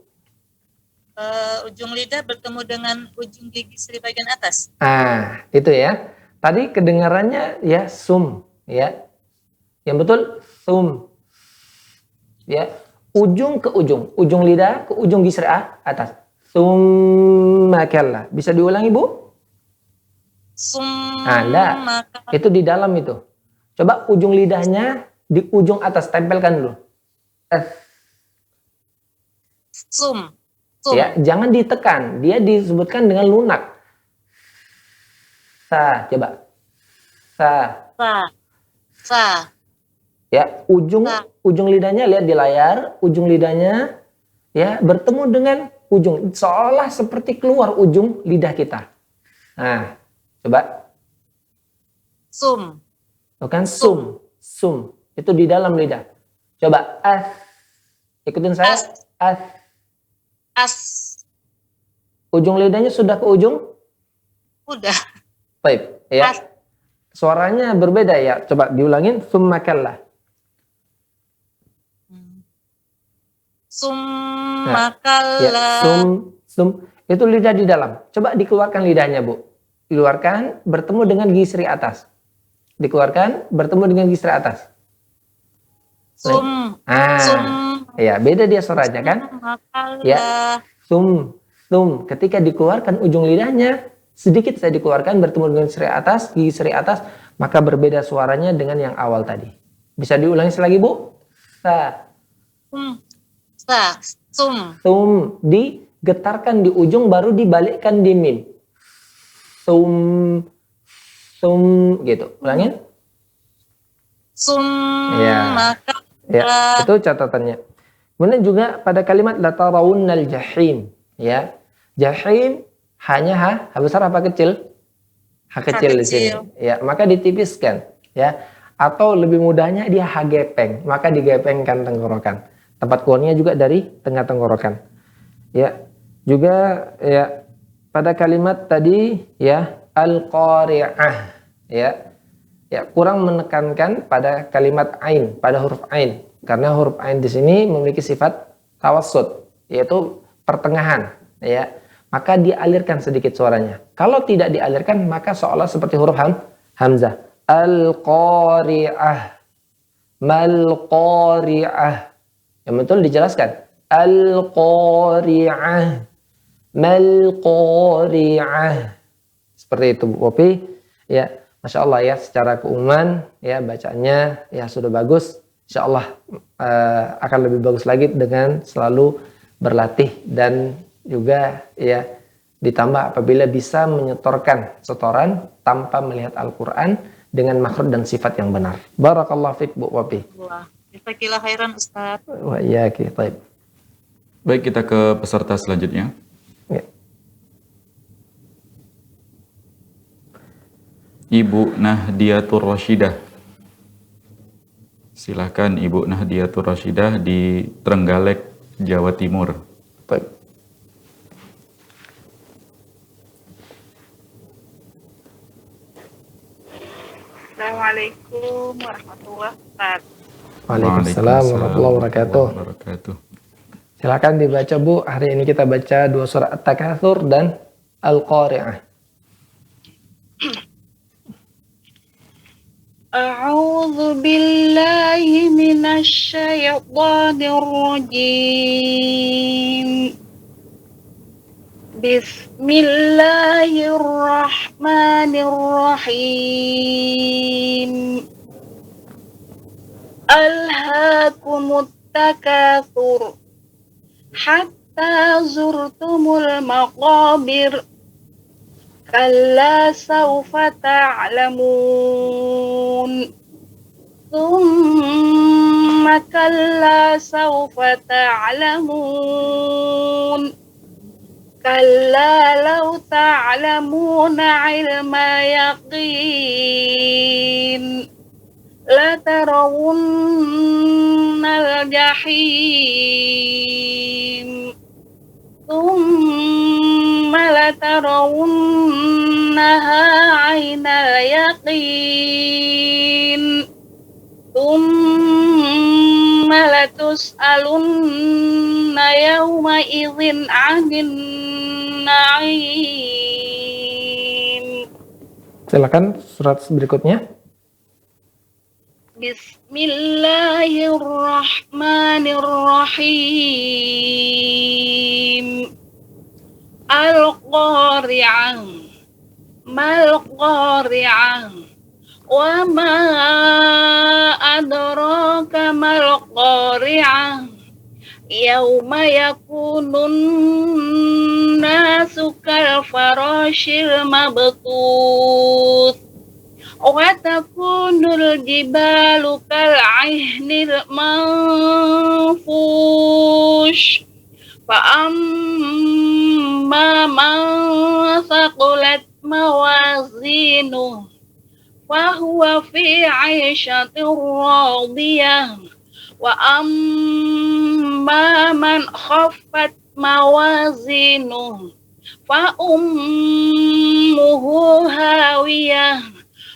Ujung lidah bertemu dengan ujung gigi seri bagian atas. Itu ya. Tadi kedengarannya ya sum, ya. Yang betul sum. Ya, ujung ke ujung lidah ke ujung gigi seri atas. Thumma kalla. Bisa diulangi Bu? Enggak. Itu di dalam itu. Coba ujung lidahnya di ujung atas, tempelkan dulu. Sum. Ya, jangan ditekan. Dia disebutkan dengan lunak. Sa, coba. Sa. Ya, ujung lidahnya lihat di layar, ujung lidahnya ya bertemu dengan ujung, seolah seperti keluar ujung lidah kita. Nah, coba. Sum. Bukan sum. Sum. Itu di dalam lidah. Coba as. Ikutin saya. As. Ujung lidahnya sudah ke ujung? Udah. Baik, ya. As. Suaranya berbeda ya. Coba diulangin. Summa kalla. Summa kalla. Ya, sum. Itu lidah di dalam. Coba dikeluarkan lidahnya, Bu. Dikeluarkan, bertemu dengan gigi seri atas. Dikeluarkan, bertemu dengan gigi seri atas. Sum. Ya, beda dia suaranya kan? Ya, sum. Ketika dikeluarkan ujung lidahnya, sedikit saya dikeluarkan, bertemu dengan gigi seri atas, maka berbeda suaranya dengan yang awal tadi. Bisa diulangi lagi, Bu? Sum. Digetarkan di ujung, baru dibalikkan di mim. Sum, gitu. Ulangin. Sum. Ya, itu catatannya. Kemudian juga pada kalimat latarawunnal jahim, ya. Jahim hanya ha besar apa kecil? Ha kecil di sini. Ya, maka ditipiskan, ya. Atau lebih mudahnya dia ha gepeng, maka digepengkan tenggorokan. Tempat keluarnya juga dari tengah tenggorokan. Ya. Juga ya pada kalimat tadi ya al-qari'ah, ya. Ya, kurang menekankan pada kalimat ain, pada huruf ain. Karena huruf ain di sini memiliki sifat tawassut, yaitu pertengahan, ya. Maka dialirkan sedikit suaranya. Kalau tidak dialirkan, maka seolah seperti huruf hamzah. Al-qari'ah, mal-qari'ah. Yang betul dijelaskan. Al-qari'ah, mal-qari'ah. Seperti itu Bu Popi. Ya, Masya Allah ya, secara keumuman ya bacaannya ya sudah bagus. Insya Allah akan lebih bagus lagi dengan selalu berlatih dan juga ya ditambah apabila bisa menyetorkan setoran tanpa melihat Al-Quran dengan makhraj dan sifat yang benar. Barakallahu fiik Bu Popi. Jazakallahu khairan Ustaz. Wa iyyaki. Baik, kita ke peserta selanjutnya. Ya. Ibu Nahdiatur Rashidah. Silakan Ibu Nahdiatur Rashidah di Trenggalek, Jawa Timur. Baik. Assalamualaikum warahmatullahi wabarakatuh. Waalaikumsalam warahmatullahi wabarakatuh. Silakan dibaca Bu. Hari ini kita baca 2 surah At-Takatsur dan Al-Qari'ah. A'udzu billahi minasy syaithanir rajim. Bismillahirrahmanirrahim. Alhaakumut takatsur hatta zurtumul maqabir. Kalla sawfa ta'lamun. Tsumma kalla sawfa ta'lamun. Kalla law ta'lamuna 'ilma yaqin la tarawunnal jahim. Tsumma la tarawunnaha 'ainal yaqin. Tsumma latus'alunna yawma idzin 'anin na'im. Silakan surat berikutnya. Bismillahirrahmanirrahim. Al-Qari'ah. Mal-Qari'ah. Wa ma adraka mal-Qari'ah. Yauma yakunun nasu kal farashil mabthut. Wa takunul jibalu kal aihnil manfush. Fa amma man thaqulat mawazinuh fa huwa fi 'aishatir radiyah. Wa amma man khaffat mawazinuh fa ummuhu hawiyah.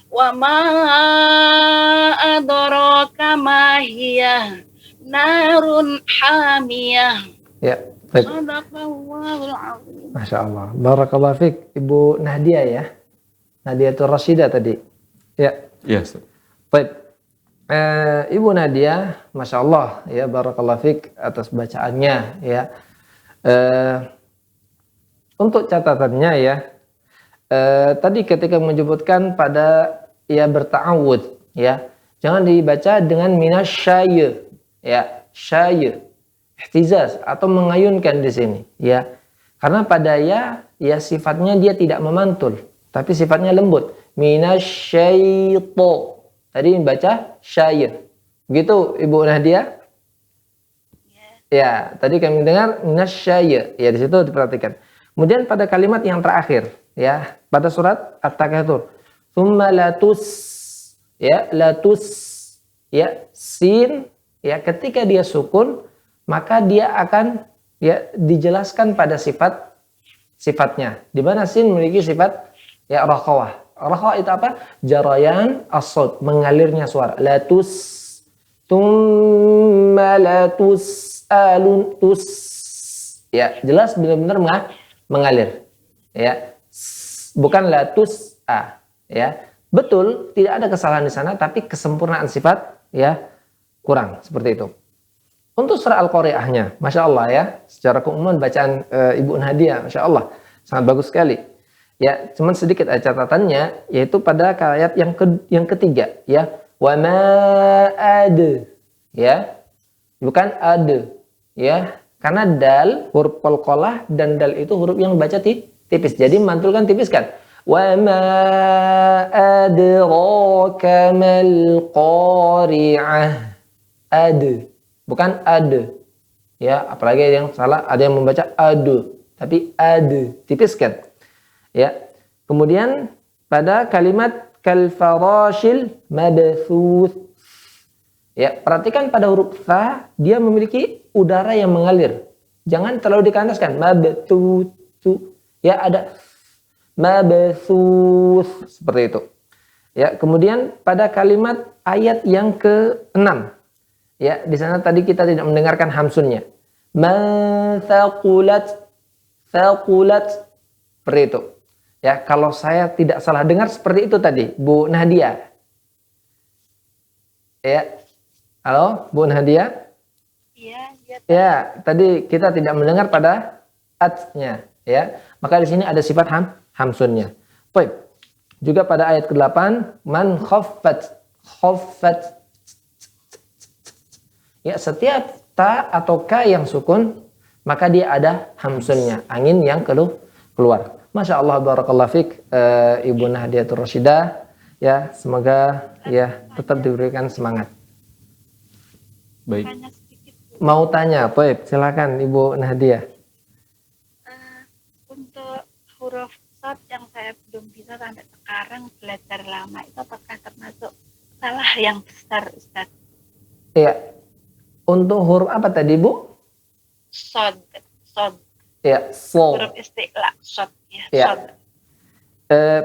Wa ma adraka ma hiya narun hamiyah. Ya, baik. Shadaqallahul azim. Masya Allah. Barakallahu fiik, Ibu Nadia ya. Nadiatul Rasyidah tadi. Ya, Iya, Ustaz. baik. Ibu Nadia, Masya Allah ya, barakallahu fiik atas bacaannya ya. Untuk catatannya ya, tadi ketika menyebutkan pada ya berta'awud ya, jangan dibaca dengan minasyayy ya, syayy, ihtizaz atau mengayunkan di sini ya. Karena pada ya sifatnya dia tidak memantul, tapi sifatnya lembut. Minasyayto. Tadi membaca syayy. Begitu Ibu Nadia? Ya, tadi kami dengar minasyayy. Ya, di situ diperhatikan. Kemudian pada kalimat yang terakhir ya, pada surat At-Takatsur, tsumma latus ya, latus ya, sin ya, ketika dia sukun maka dia akan ya dijelaskan pada sifatnya. Di mana sin memiliki sifat ya rakhawah. Rakhawah itu apa? Jarayan as-saut, mengalirnya suara. Latus tsumma latus alun tus. Ya, jelas benar-benar mengalir. Ya. Bukan latus a ya. Betul, tidak ada kesalahan di sana, tapi kesempurnaan sifat ya kurang, seperti itu. Untuk surah Al-Qari'ahnya, Masya Allah ya, secara keumuman bacaan Ibu Nadia, Masya Allah, sangat bagus sekali. Ya, cuman sedikit catatannya, yaitu pada ayat yang ketiga ya, wa ma ad ya, bukan ad ya, karena dal huruf qalqalah dan dal itu huruf yang baca tipis, jadi mantulkan tipis kan. Wa ma adraka mal qari'ah. Ad, bukan ad. Ya, apalagi yang salah, ada yang membaca adu, tapi ad, tipiskan. Ya. Kemudian pada kalimat kal farashil mabthuth. Ya, perhatikan pada huruf tha, dia memiliki udara yang mengalir. Jangan terlalu dikandaskan. Mabthuth. Ya, ada mabthuth seperti itu. Ya, kemudian pada kalimat ayat yang ke-6. Ya, di sana tadi kita tidak mendengarkan hamsunnya. Ma thaqulat seperti itu. Ya, kalau saya tidak salah dengar seperti itu tadi, Bu Nadia. Ya. Halo, Bu Nadia? Iya, Ya, tadi kita tidak mendengar pada at-nya. ya. Maka di sini ada sifat hamsunnya. Baik. Juga pada ayat ke-8, man khaffat. Ya, setiap ta atau ka yang sukun, maka dia ada hamsunnya, angin yang keluar. Masya Allah, barakallahu fik, Ibu Nahdiatul Rasyidah, ya, semoga ya tetap diberikan semangat. Baik. Tanya sedikit, Bu. Mau tanya, baik, silakan Ibu Nahdia. Untuk huruf shad yang saya belum bisa sampai sekarang belajar lama itu apakah termasuk salah yang besar, Ustaz? Ya, untuk huruf apa tadi, Bu? Shad. Ya, so. Huruf isti'la, shad ya. Ya. Shad.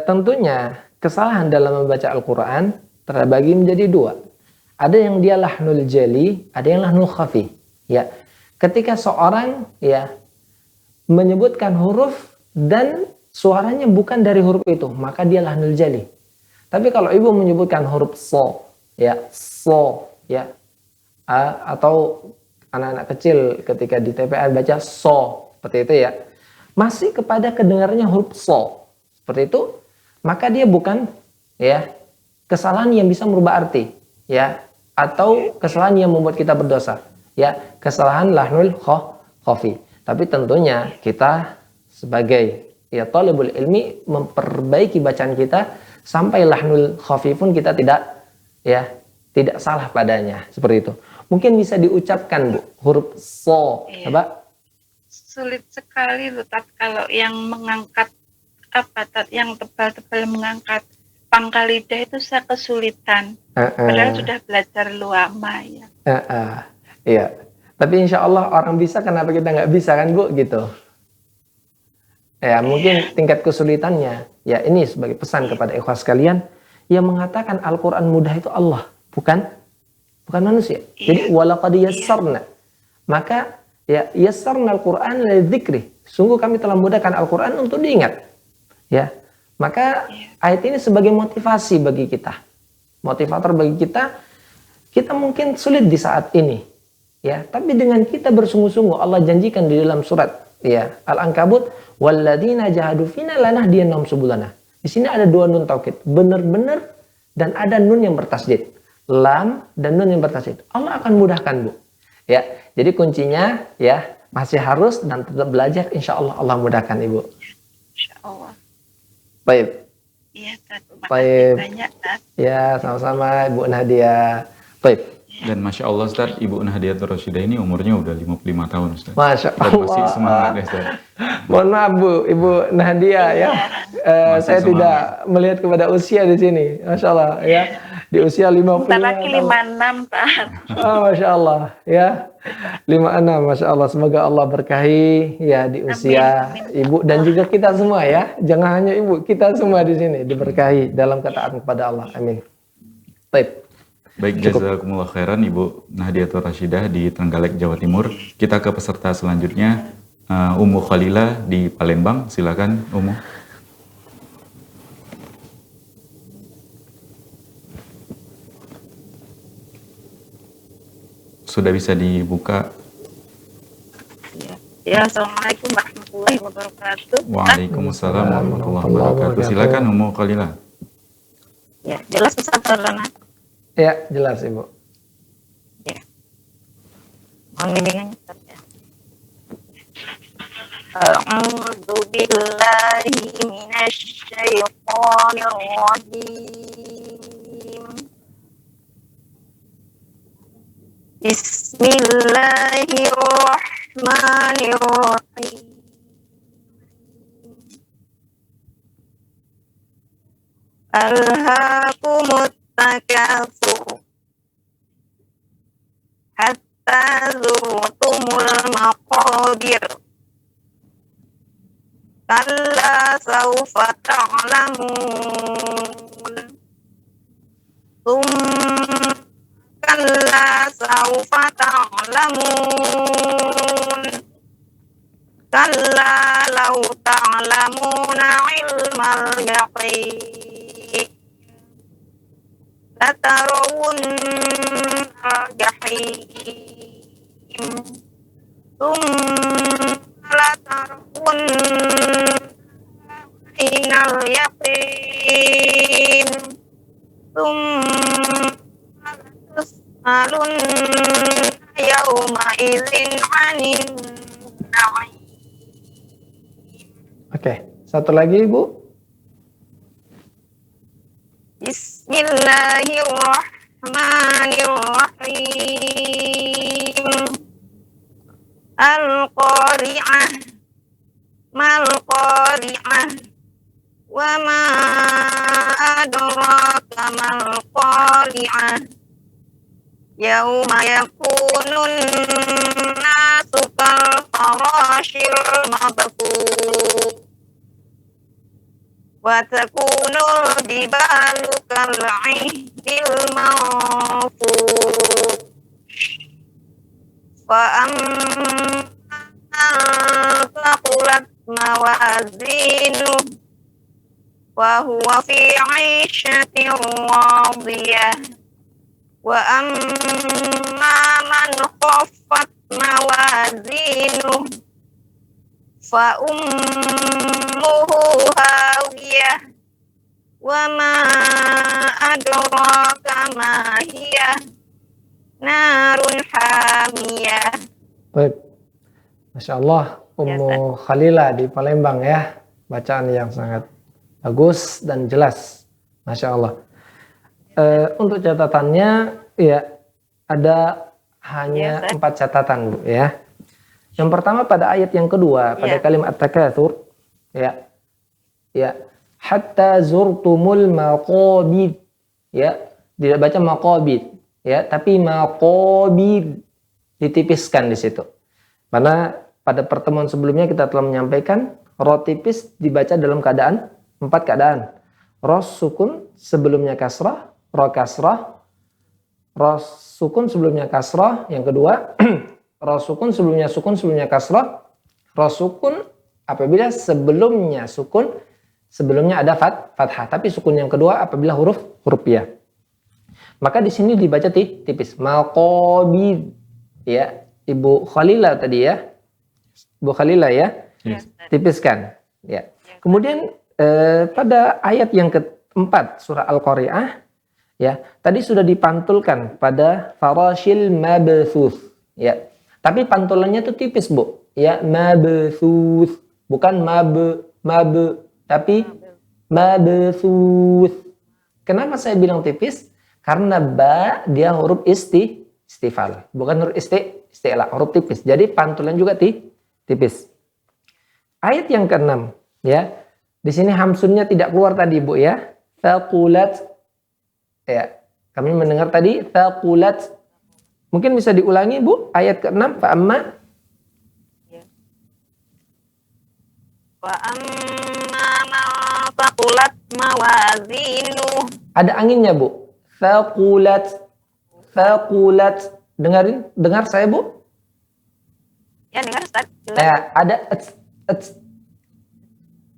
Tentunya kesalahan dalam membaca Al-Quran terbagi menjadi dua. Ada yang dia lahnul jali, ada yang lahnul khafi. Ya, ketika seorang ya menyebutkan huruf dan suaranya bukan dari huruf itu, maka dia lahnul jali. Tapi kalau ibu menyebutkan huruf so, ya, atau anak-anak kecil ketika di TPA baca so, seperti itu ya, masih kepada kedengarannya huruf so, seperti itu, maka dia bukan ya kesalahan yang bisa merubah arti, ya, atau kesalahan yang membuat kita berdosa, ya, kesalahan lahnul khafi. Tapi tentunya kita sebagai ya thalibul ilmi memperbaiki bacaan kita sampai lahnul khafi pun kita tidak salah padanya, seperti itu. Mungkin bisa diucapkan, Bu, huruf so, Iya. coba. Sulit sekali loh, Tat, kalau yang mengangkat yang tebal-tebal mengangkat pangkal lidah itu saya kesulitan. Padahal sudah belajar lama ya. Iya. Tapi insya Allah orang bisa, kenapa kita nggak bisa kan, Bu, gitu. Ya, mungkin tingkat kesulitannya. Ya, ini sebagai pesan kepada ikhwas sekalian, yang mengatakan Al-Quran mudah itu Allah, bukan manusia. Jadi walaqad yassarna. Maka ya yassarna Al-Quran lidzikri. Sungguh kami telah mudahkan Al-Quran untuk diingat. Ya. Maka ayat ini sebagai motivasi bagi kita. Motivator bagi kita. Kita mungkin sulit di saat ini. Ya, tapi dengan kita bersungguh-sungguh, Allah janjikan di dalam surat ya Al-Ankabut, walladzina jahadu fina lanahdiyannahum subulana. Di sini ada dua nun taukid, benar-benar, dan ada nun yang bertasydid. Lam dan nun yang bertasydid. Allah akan mudahkan, Bu. Ya, jadi kuncinya ya masih harus dan tetap belajar, insya Allah Allah mudahkan, Ibu. Insya Allah. Baik. Iya, Tat. Terima Baik. kasih banyak, Tat. Ya, sama-sama Ibu Nadia. Baik. Dan Masya Allah Ustaz, Ibu Nahdiatul Rasyidah ini umurnya udah 55 tahun Ustaz. Masya Dan masih Allah. semangat ya Ustaz. Mohon maaf, Bu, Ibu Nadia ya. Masih Saya semangat. tidak melihat kepada usia di sini. Masya Allah ya. Di usia 55 Bentar lagi tahun. 56, Tat. Masya Allah ya. 56, Masya Allah. Semoga Allah berkahi ya di usia Amin. Ibu dan juga kita semua ya. Jangan hanya Ibu, kita semua di sini diberkahi dalam ketaatan kepada Allah. Amin. Baik. Baik, jazakumullah khairan Ibu Nahdiatul Rasyidah di Trenggalek, Jawa Timur. Kita ke peserta selanjutnya, Ummu Khalila di Palembang. Silakan Ummu. Sudah bisa dibuka. Ya, Assalamualaikum warahmatullahi wabarakatuh. Waalaikumsalam warahmatullahi wabarakatuh. Silakan Ummu Khalila. Ya, jelas Ustaz Tarlana. Ya, jelas Ibu. Ya. Mohon bimbingannya Ustaz ya. A'udzu billahi minasy syaithanir rajim. Bismillahirrahmanirrahim. Alhaakumut takatsur hatta zurtumul maqabir. Kalla sawfa ta'lamun. Kalla sawfa ta'lamun. Kalla law ta'lamuna ilmal yaqin. Latarawun al-jahim. Latarawun Oke, satu lagi Ibu. Bismillahirrahmanirrahim. Al-Qari'ah. Mal-Qari'ah. Wa ma adraka mal-Qari'ah. Yauma yakunun nasu kal farashil mabthus. Wa takunul jibalu kal 'ihdil manfus. Fa amma thaqulat mawazinu wa huwa fi 'ishatin radiyah. Wa amma man khaffat mawazinu fa ummuhu hawiyah. Wa ma adraka ma hiya narun hamiyah. Baik. Masya Allah, Ummu Khalilah di Palembang ya. Bacaan yang sangat bagus dan jelas. Masya Allah. Untuk catatannya ya ada hanya 4 catatan Bu ya. Yang pertama pada ayat yang kedua pada kalimat takatsur ya hatta zurtumul maqabid ya, tidak baca maqabid ya, tapi maqabid ditipiskan di situ. Karena pada pertemuan sebelumnya kita telah menyampaikan ro tipis dibaca dalam keadaan 4 keadaan. Ro sukun sebelumnya kasrah, ro kasrah, ro sukun sebelumnya kasrah, yang kedua ro sukun sebelumnya kasrah, ro sukun apabila sebelumnya sukun sebelumnya ada fathah, tapi sukun yang kedua apabila huruf ya. Maka di sini dibaca tipis maqabid ya. Ibu Khalilah tadi ya. Ibu Khalilah ya. Tipiskan ya. Kemudian pada ayat yang keempat surah Al-Qari'ah ya, tadi sudah dipantulkan pada farashil mabthus ya. Tapi pantulannya itu tipis Bu ya, mabthus, bukan tapi mabthus. Kenapa saya bilang tipis? Karena ba dia huruf istifal, bukan huruf isti'la, huruf tipis. Jadi pantulan juga tipis. Ayat yang ke-6 ya. Di sini hamsunnya tidak keluar tadi Bu ya. Thaqulat ya. Kami mendengar tadi thaqulat. Mungkin bisa diulangi Bu ayat ke-6 fa amma Wa amma man thaqulat mawazinu. Ada anginnya Bu. Thaqulat. Dengar saya Bu? Ya, dengar Ustaz. Ya, ada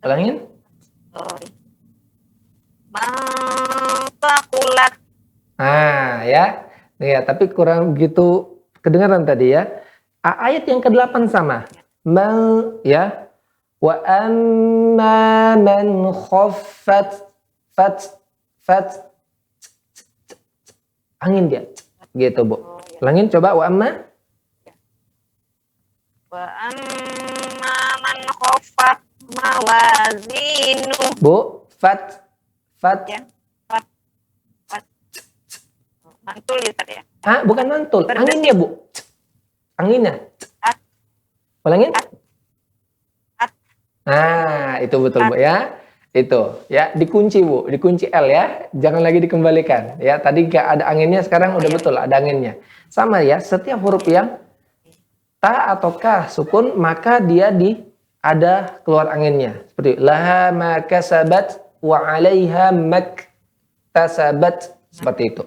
ulangin. Mantakulat. Nah, ya. Ya, tapi kurang begitu kedengaran tadi ya. Ayat yang ke-8 sama. Ya. Wa amma man khaffat angin dia. Gitu, Bu. Ulangin coba wa amma. Wa amma man khaffat mawazinu. Bu, fat. Ya. Fat. Mantul ya. Ah, bukan mantul. Anginnya, Bu. Anginnya. Ulangin. Nah, itu betul Bu ya. Itu ya, dikunci Bu, dikunci L ya. Jangan lagi dikembalikan. Ya, tadi gak ada anginnya, sekarang udah betul ada anginnya. Sama ya, setiap huruf yang ta atau ka sukun maka dia ada keluar anginnya. Seperti laha ma kasabat wa 'alaiha maktasabat, seperti itu.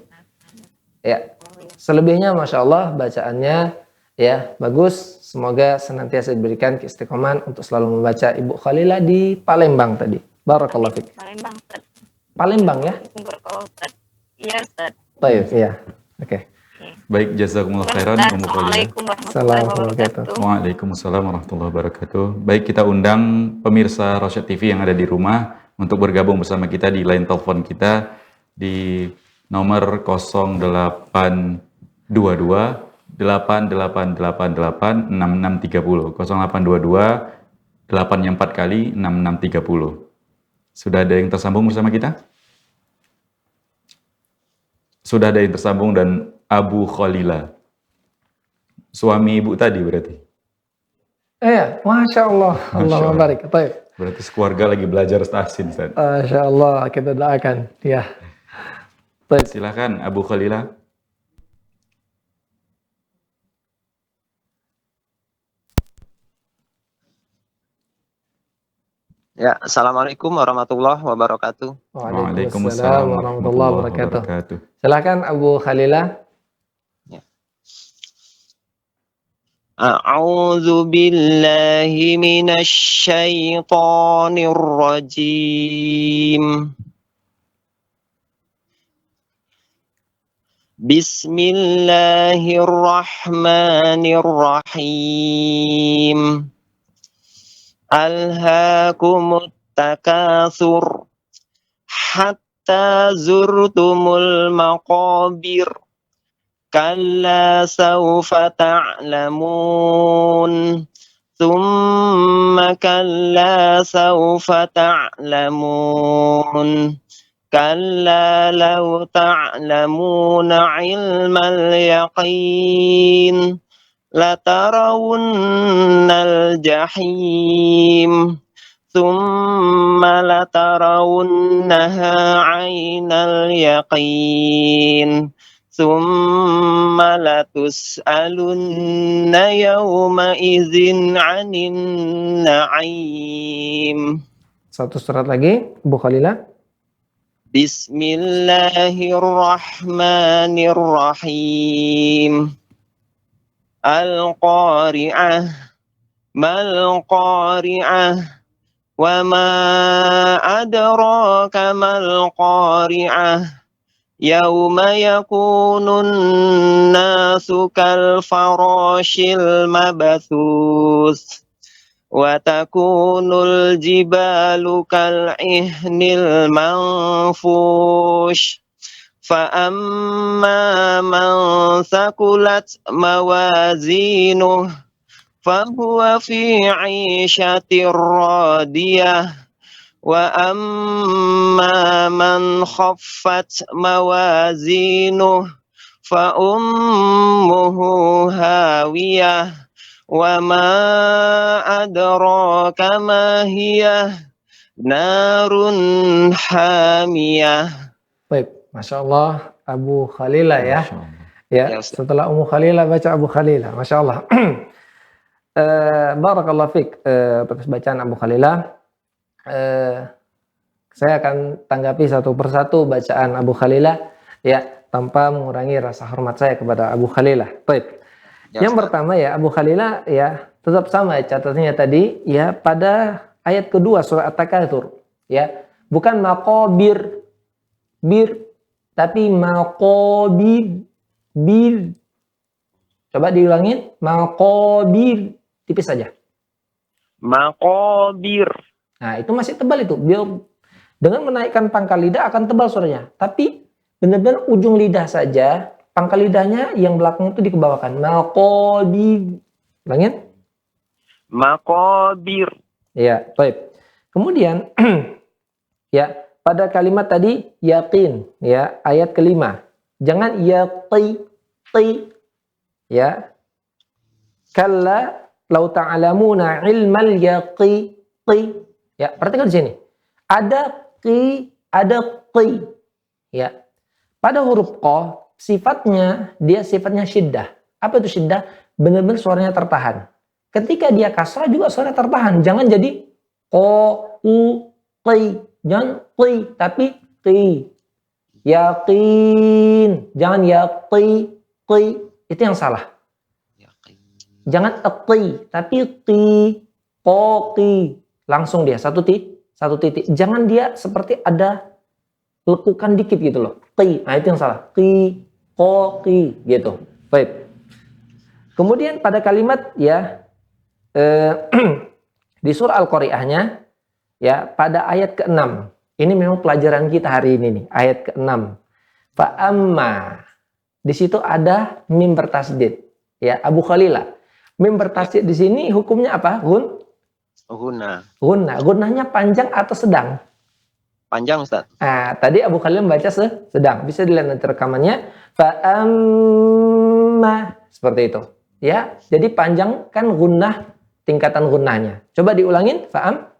Ya. Selebihnya Masya Allah bacaannya ya bagus. Semoga senantiasa diberikan keistiqomahan untuk selalu membaca Ibu Khalilah di Palembang tadi. Barakallahu fiik. Palembang, Ustaz. Palembang ya? Barakallahu, Ustaz. Iya, Ustaz. Baik, iya. Oke. Baik, jazakumullah khairan Ummu Khalilah. Assalamualaikum warahmatullahi wabarakatuh. Waalaikumsalam warahmatullahi wabarakatuh. Baik, kita undang pemirsa Rosyad TV yang ada di rumah untuk bergabung bersama kita di line telepon kita di nomor 0822 8888 6630 0822 8-nya 4 kali, 6, 6, 30. Sudah ada yang tersambung bersama kita? Sudah ada yang tersambung dan Abu Khalila. Suami ibu tadi berarti? Iya, Masya Allah. Allahumma barik. Baik. Berarti sekeluarga lagi belajar tahsin, Ustaz. Masya Allah, kita doakan. Ya. Baik. Silakan Abu Khalila. Ya, Assalamualaikum warahmatullahi wabarakatuh. Waalaikumsalam warahmatullahi wabarakatuh. Silakan Abu Khalila. A'udzu billahi minasy syaithanir rajim. Bismillahirrahmanirrahim. Alhaakumut takatsur hatta zurtumul maqabir. Kalla sawfa ta'lamun. Thumma kalla sawfa ta'lamun. Kalla law ta'lamuna ilmal yaqin. Latarawunnal jahim. Thumma latarawunnaha 'ainal yaqin. Thumma latus'alunna yawma idzin 'anin na'im. Satu surat lagi, Abu Khalila. Bismillahirrahmanirrahim. Al-Qari'ah. Mal-Qari'ah. Wa ma adraka mal-Qari'ah. Yauma yakunun nasu kal farashil mabathus. Wa takunul jibalu kal ihnil manfush. Fa amma man thaqulat mawazinuh fahuwa fi 'ishatir radiyah. Wa amma man khaffat mawazinuh fa ummuhu hawiyah. Wa ma adraka ma hiyah narun hamiyah. Baik, Masya Allah, Abu Khalila ya. Ya, Setelah Ummu Khalila baca Abu Khalila, Masya Allah. Barakallahu fiqh atas bacaan Abu Khalila. Saya akan tanggapi satu persatu bacaan Abu Khalila ya, tanpa mengurangi rasa hormat saya kepada Abu Khalila. Baik. Yang pertama ya, Abu Khalila ya, tetap sama ya catatannya tadi ya, pada ayat kedua surah At-Takatsur ya, bukan maqabir bir, tapi maqabir bir. Coba diulangin, maqabir, tipis saja. Maqabir. Nah, itu masih tebal itu. Biar dengan menaikkan pangkal lidah akan tebal suaranya. Tapi benar-benar ujung lidah saja, pangkal lidahnya yang belakang itu dikebawakan. Maqabir. Ulangin. Maqabir. Ya, baik. Kemudian ya, pada kalimat tadi yakin ya, ayat kelima. Jangan yaqi ya. Kalla law ta'lamuna ilmal yaqi. Ya, perhatikan di sini. Ada qi, ada qi. Ya. Pada huruf qa, sifatnya dia sifatnya syiddah. Apa itu syiddah? Benar-benar suaranya tertahan. Ketika dia kasrah juga suara tertahan. Jangan jadi qa, u, qi. Jangan qi, tapi qi. Yaqin. Jangan yaqi, qi. Itu yang salah. Jangan aqi, tapi qi, qaqi. Langsung dia satu titik. Jangan dia seperti ada lekukan dikit gitu loh. Qi. Nah, itu yang salah. Qi, qaqi gitu. Baik. Kemudian pada kalimat ya di surah Al-Qari'ahnya ya, pada ayat ke-6. Ini memang pelajaran kita hari ini nih, ayat ke-6. Fa amma. Di situ ada mim bertasdid. Ya, Abu Khalila. Mim bertasdid di sini hukumnya apa, Hun? Guna. Gunanya panjang atau sedang? Panjang, Ustaz. Nah, tadi Abu Khalil membaca sedang. Bisa dilihat nanti rekamannya. Fa'amma. Seperti itu. Ya, jadi panjang kan gunnah, tingkatan gunnahnya. Coba diulangin. Fa'amma.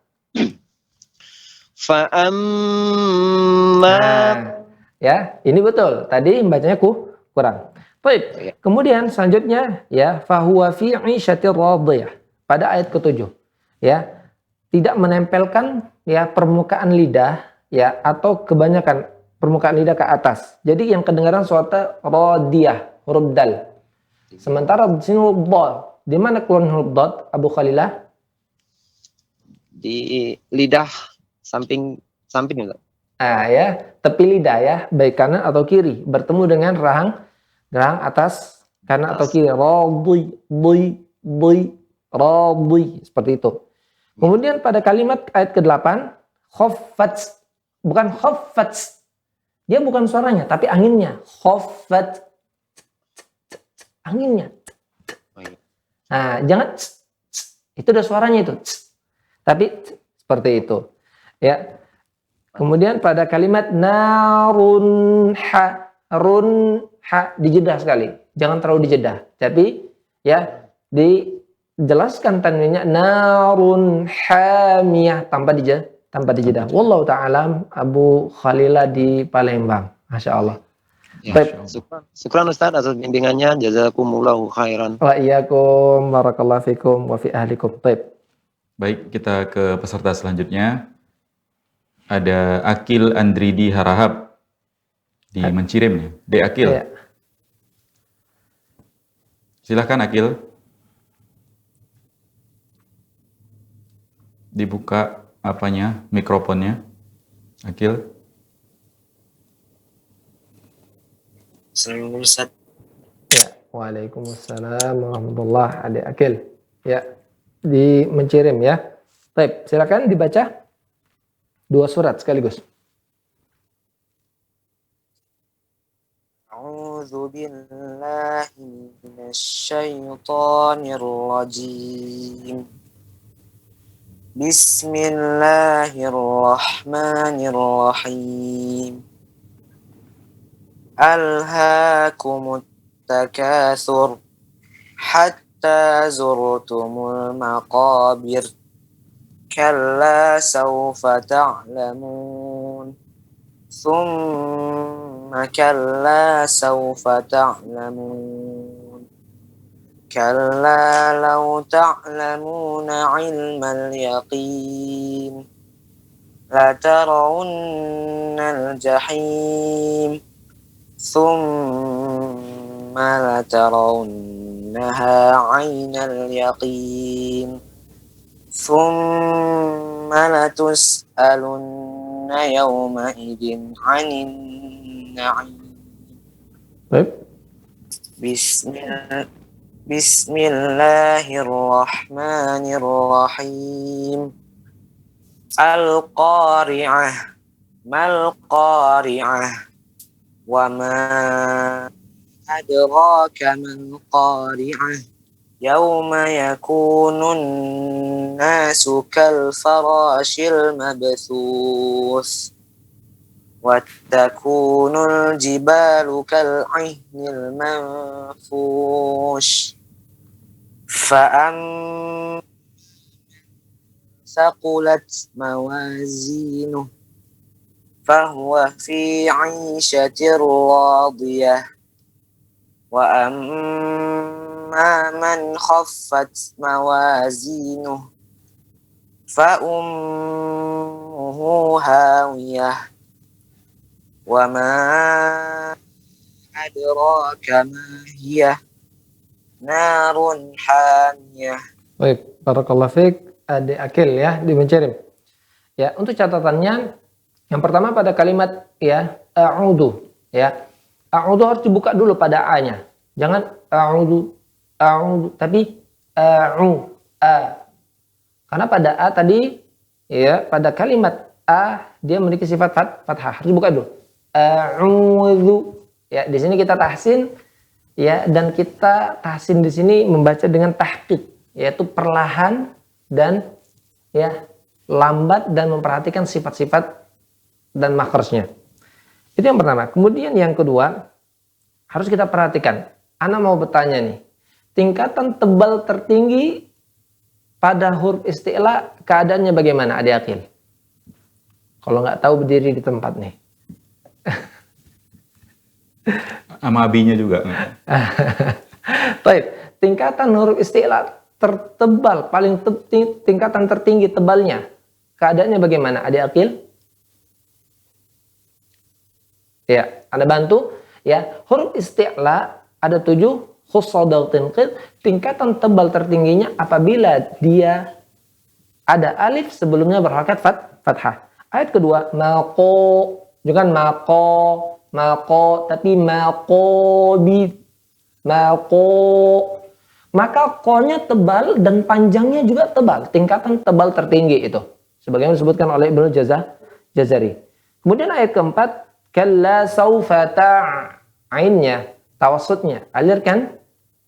Nah, ya, ini betul. Tadi bacanya kurang. Baik. Kemudian selanjutnya ya, fahuwa fi 'isyatir radiyah. Pada ayat ke-7. Ya, tidak menempelkan ya permukaan lidah ya atau kebanyakan permukaan lidah ke atas. Jadi yang kedengaran suara radiyah, huruf dal. Sementara di sini huruf dal. Di mana keluar huruf dal, Abu Khalilah? Di lidah samping Ustaz. Ya, tepi lidah ya, baik kanan atau kiri, bertemu dengan rahang atas kanan atau kiri. Radi, seperti itu. Kemudian pada kalimat ayat ke-8, khaffat, bukan khaffat. Dia bukan suaranya, tapi anginnya. Khaffat. Anginnya. Nah, jangan itu udah suaranya itu. Tapi seperti itu. Ya. Kemudian pada kalimat narun ha dijedah sekali. Jangan terlalu dijedah. Tapi ya dijelaskan tanwinnya narun hamiyah tanpa dijedah. Wallahu ta'ala. Abu Khalilah di Palembang. Masya Allah. Ya, Baik. Syukran Ustaz atas bimbingannya. Jazakumullahu khairan. Wa iyyakum barakallahu fikum wa fi ahlikum. Baik, kita ke peserta selanjutnya. Ada Akil Andridi Harahap di Mencirim nih. De Akil. Ya. Silahkan Akil. Dibuka apanya, mikrofonnya. Akil. Assalamualaikum Ustaz. Ya, waalaikumsalam warahmatullahi Adik Akil. Ya, di Mencirim ya. Baik, silakan dibaca 2 surat sekaligus. A'udzu billahi minasyaitonir rajim. Bismillahirrahmanirrahim. Alhaakumut takatsur hatta zurtumul maqabir. Kalla sawfa ta'lamun. Thumma kalla sawfa ta'lamun. Kalla law ta'lamuna 'ilmal yaqin. La tarawunnal jahim. Thumma la tarawunnaha 'ainal yaqin. ثم لتسألن يومئذ عن النعيم. Baik. Bismillahirrahmanirrahim. Al-Qari'ah. Mal-Qari'ah. Wa ma adraka mal-Qari'ah. Yauma yakunun nasu kal farashil mabthus wa takunul jibalu kal ihnil manfush fa'am saqulat mawazinuh fahuwa fi 'ishatir radiyah wa man khaffat mawazinuh fa ummuhu hawiyah wa ma adraka ma hiya narun hamiyah. Baik, barakallahu fiik Adik Akil ya di Mencirim. Ya, untuk catatannya yang pertama pada kalimat ya a'udzu ya. A'udzu harus dibuka dulu pada a-nya. Jangan a'udzu tapi karena pada a tadi ya pada kalimat a dia memiliki sifat fathah, harus buka dulu a'udzu ya. Di sini kita tahsin ya, dan kita tahsin di sini membaca dengan tahqiq, yaitu perlahan dan ya, lambat dan memperhatikan sifat-sifat dan makhrajnya. Itu yang pertama. Kemudian yang kedua, harus kita perhatikan. Ana mau bertanya nih, tingkatan tebal tertinggi pada huruf isti'la keadaannya bagaimana, Adik Akil? Kalau nggak tahu berdiri di tempat nih. Sama abinya juga. Baik, tingkatan huruf isti'la tertebal, tingkatan tertinggi tebalnya, keadaannya bagaimana, Adik Akil? Ya, Anda bantu. Ya, huruf isti'la ada 7, khussadal tinqid, tingkatan tebal tertingginya apabila dia ada alif sebelumnya berharakat fathah. Ayat kedua, maqo, jangan maqo, tapi maqobi, maqo. Maka ko-nya tebal dan panjangnya juga tebal, tingkatan tebal tertinggi itu. Sebagaimana disebutkan oleh Ibnu Jazari. Kemudian ayat keempat, kalla saufa ainnya, tawassutnya, alirkan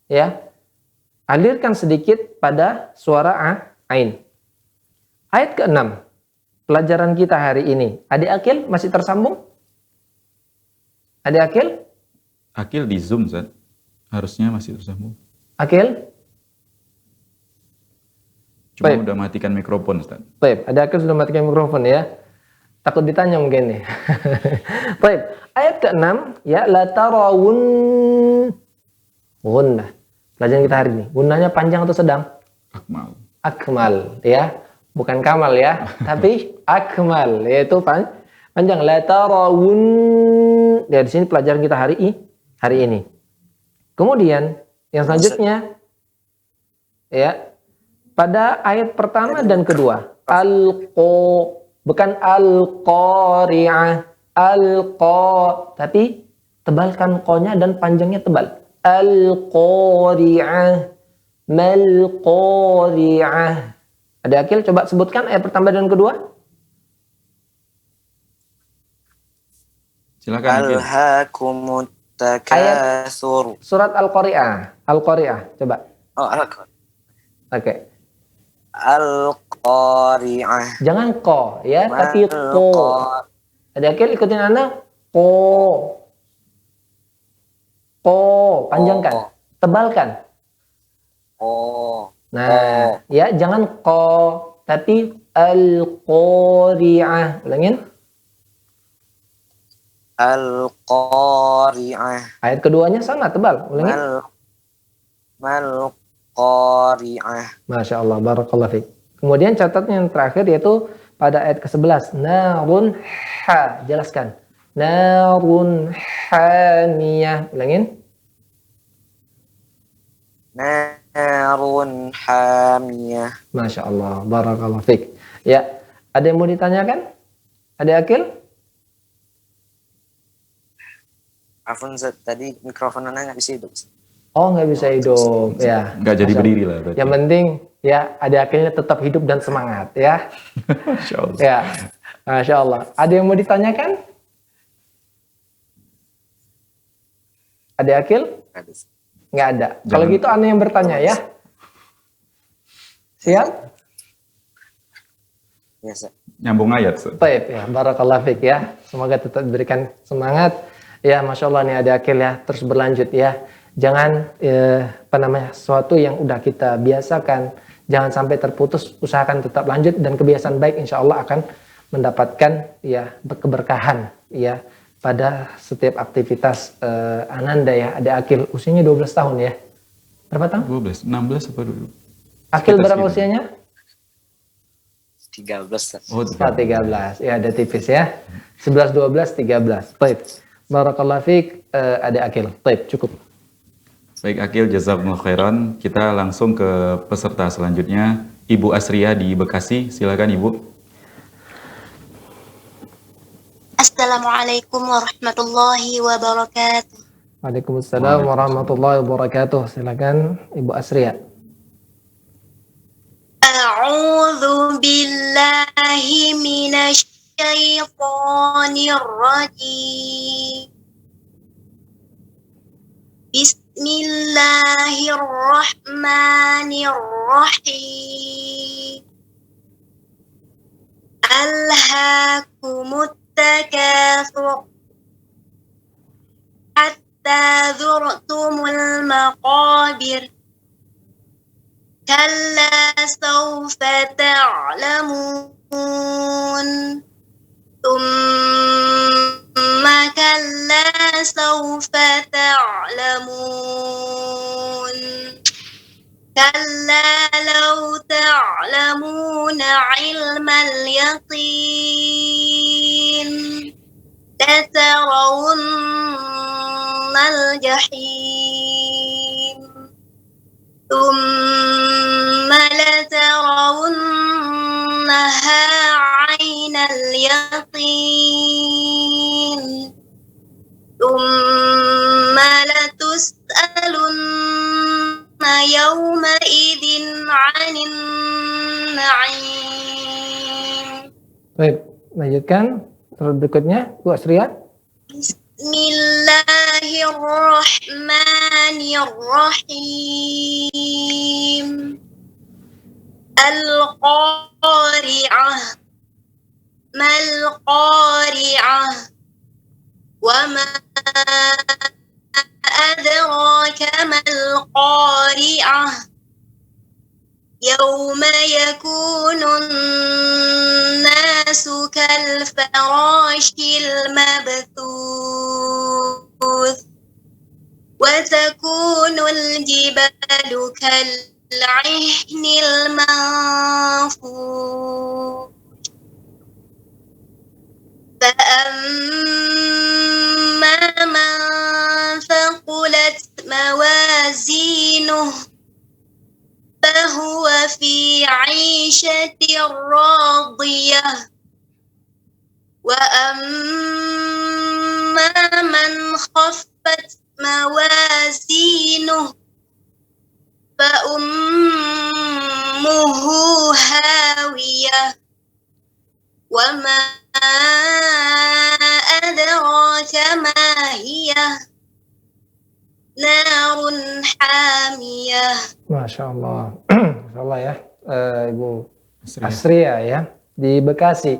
ya. Alirkan sedikit pada suara ain. Ayat ke-6. Pelajaran kita hari ini. Adik Akil masih tersambung? Adik Akil? Akil di Zoom, Ustaz. Harusnya masih tersambung. Akil? Cuma Baik. udah matikan mikrofon, Ustaz. Baik, Adik Akil sudah matikan mikrofon ya. Takut ditanya mungkin nih. Baik, ayat ke-6 ya, la tarawun gunnah. Pelajaran kita hari ini. Gunnahnya panjang atau sedang? Akmal. Akmal ya. Bukan kamal ya, tapi akmal, yaitu panjang. La tarawun. Ya, di sini pelajaran kita hari ini. Kemudian yang selanjutnya ya, pada ayat pertama dan kedua, bukan al-qari'ah, tapi tebalkan ko-nya dan panjangnya tebal. Al-qari'ah, mal-qari'ah. Ada Akil, coba sebutkan ayat pertama dan kedua. Silakan Akil. Alhaakumut Ayat takatsur. surat Al-Qari'ah. Al-Qari'ah, coba. Oh, Oke. Al-Qari'ah. Jangan ko ya, tapi ko. Ada Akil, ikutin Anda. Ko. Ko, panjangkan. Tebalkan. Oh. Nah, ya jangan ko, tapi al-qari'ah. Ulangin. Al-Qari'ah. Ayat keduanya sama, tebal. Ulangin. Mal-Qari'ah. Masya Allah, barakallah fiik. Kemudian catatan yang terakhir yaitu pada ayat ke-11. Narun ha, jelaskan. Narun hamiyah. Ulangin. Narun hamiyah. Masya Allah, barakallah fiik. Ya, ada yang mau ditanyakan? Ada Akil? Afun, tadi mikrofon Anda nggak bisa hidup. Oh, nggak bisa hidup. Ya. Nggak jadi Masya berdiri Allah. lah berarti. Yang penting ya, ada Akilnya tetap hidup dan semangat ya. Masya Allah. Ya, Masya Allah. Ada yang mau ditanyakan? Ada Akil? Nggak ada. Kalau gitu Anda yang bertanya ya. Siap? Biasa. Nyambung ayat, Ustaz. Baik ya, barakallah fiik ya. Semoga tetap diberikan semangat. Ya, Masya Allah nih ada Akil ya, terus berlanjut ya. Jangan sesuatu yang udah kita biasakan, jangan sampai terputus. Usahakan tetap lanjut dan kebiasaan baik insya Allah akan mendapatkan ya keberkahan ya pada setiap aktivitas Ananda ya. Ada Akil usianya 12 tahun ya. Berapa tahun? 12, 16 apa dulu? Akil Sekitar berapa segitu. usianya? 13. Oh, 13. Ya ada tipis ya. 11, 12, 13. Baik. Barakallah fiik, ada Akil. Baik, cukup. Baik Akil, jazakumullah khairan. Kita langsung ke peserta selanjutnya, Ibu Asria di Bekasi. Silakan Ibu. Assalamualaikum warahmatullahi wabarakatuh. Waalaikumsalam warahmatullahi wabarakatuh. Silakan Ibu Asria. A'udzu billahi minasy syaithanir rajim. Bismillahirrahmanirrahim. alhaakumut takatsur hatta zurtumul maqabir kalla sawfa ta'lamun thumma kalla sawfa ta'lamun kalla law ta'lamuna ilmal yaqin latarawunnal jahim thumma latarawunnaha 'ainal yaqin thumma latus'alunna yawma idin 'anin na'im. Baik, lanjutkan. Terus berikutnya, Bu Asria. Bismillahirrahmanirrahim. Al-Qari'ah. Mal-Qari'ah. Wa ma adraka mal-Qari'ah. Yawma yakunun nasu kalfarashil mabthuth wa takunul jibalu kal'ihnil manfuth fa amma man thaqulat mawazinuhu فهو في عيشة راضية وأما من خفت موازينه فأمه هاوية وما أدراك ما هي narun hamiyah. Masya Allah. Masya Allah ya, Ibu Asria ya, di Bekasi.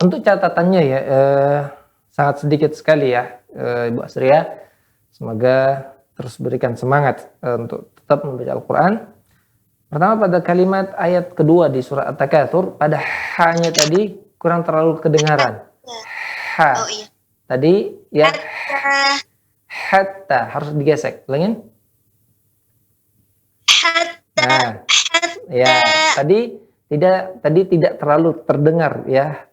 Untuk catatannya ya, sangat sedikit sekali ya, Ibu Asria. Semoga terus berikan semangat untuk tetap membaca Al-Quran. Pertama, pada kalimat ayat kedua di surah At-Takatsur, pada ha-nya tadi kurang terlalu kedengaran. Ha. Oh iya. Tadi ya, hatta harus digesek. Ulangin. Hatta. Ya, tadi tidak terlalu terdengar ya,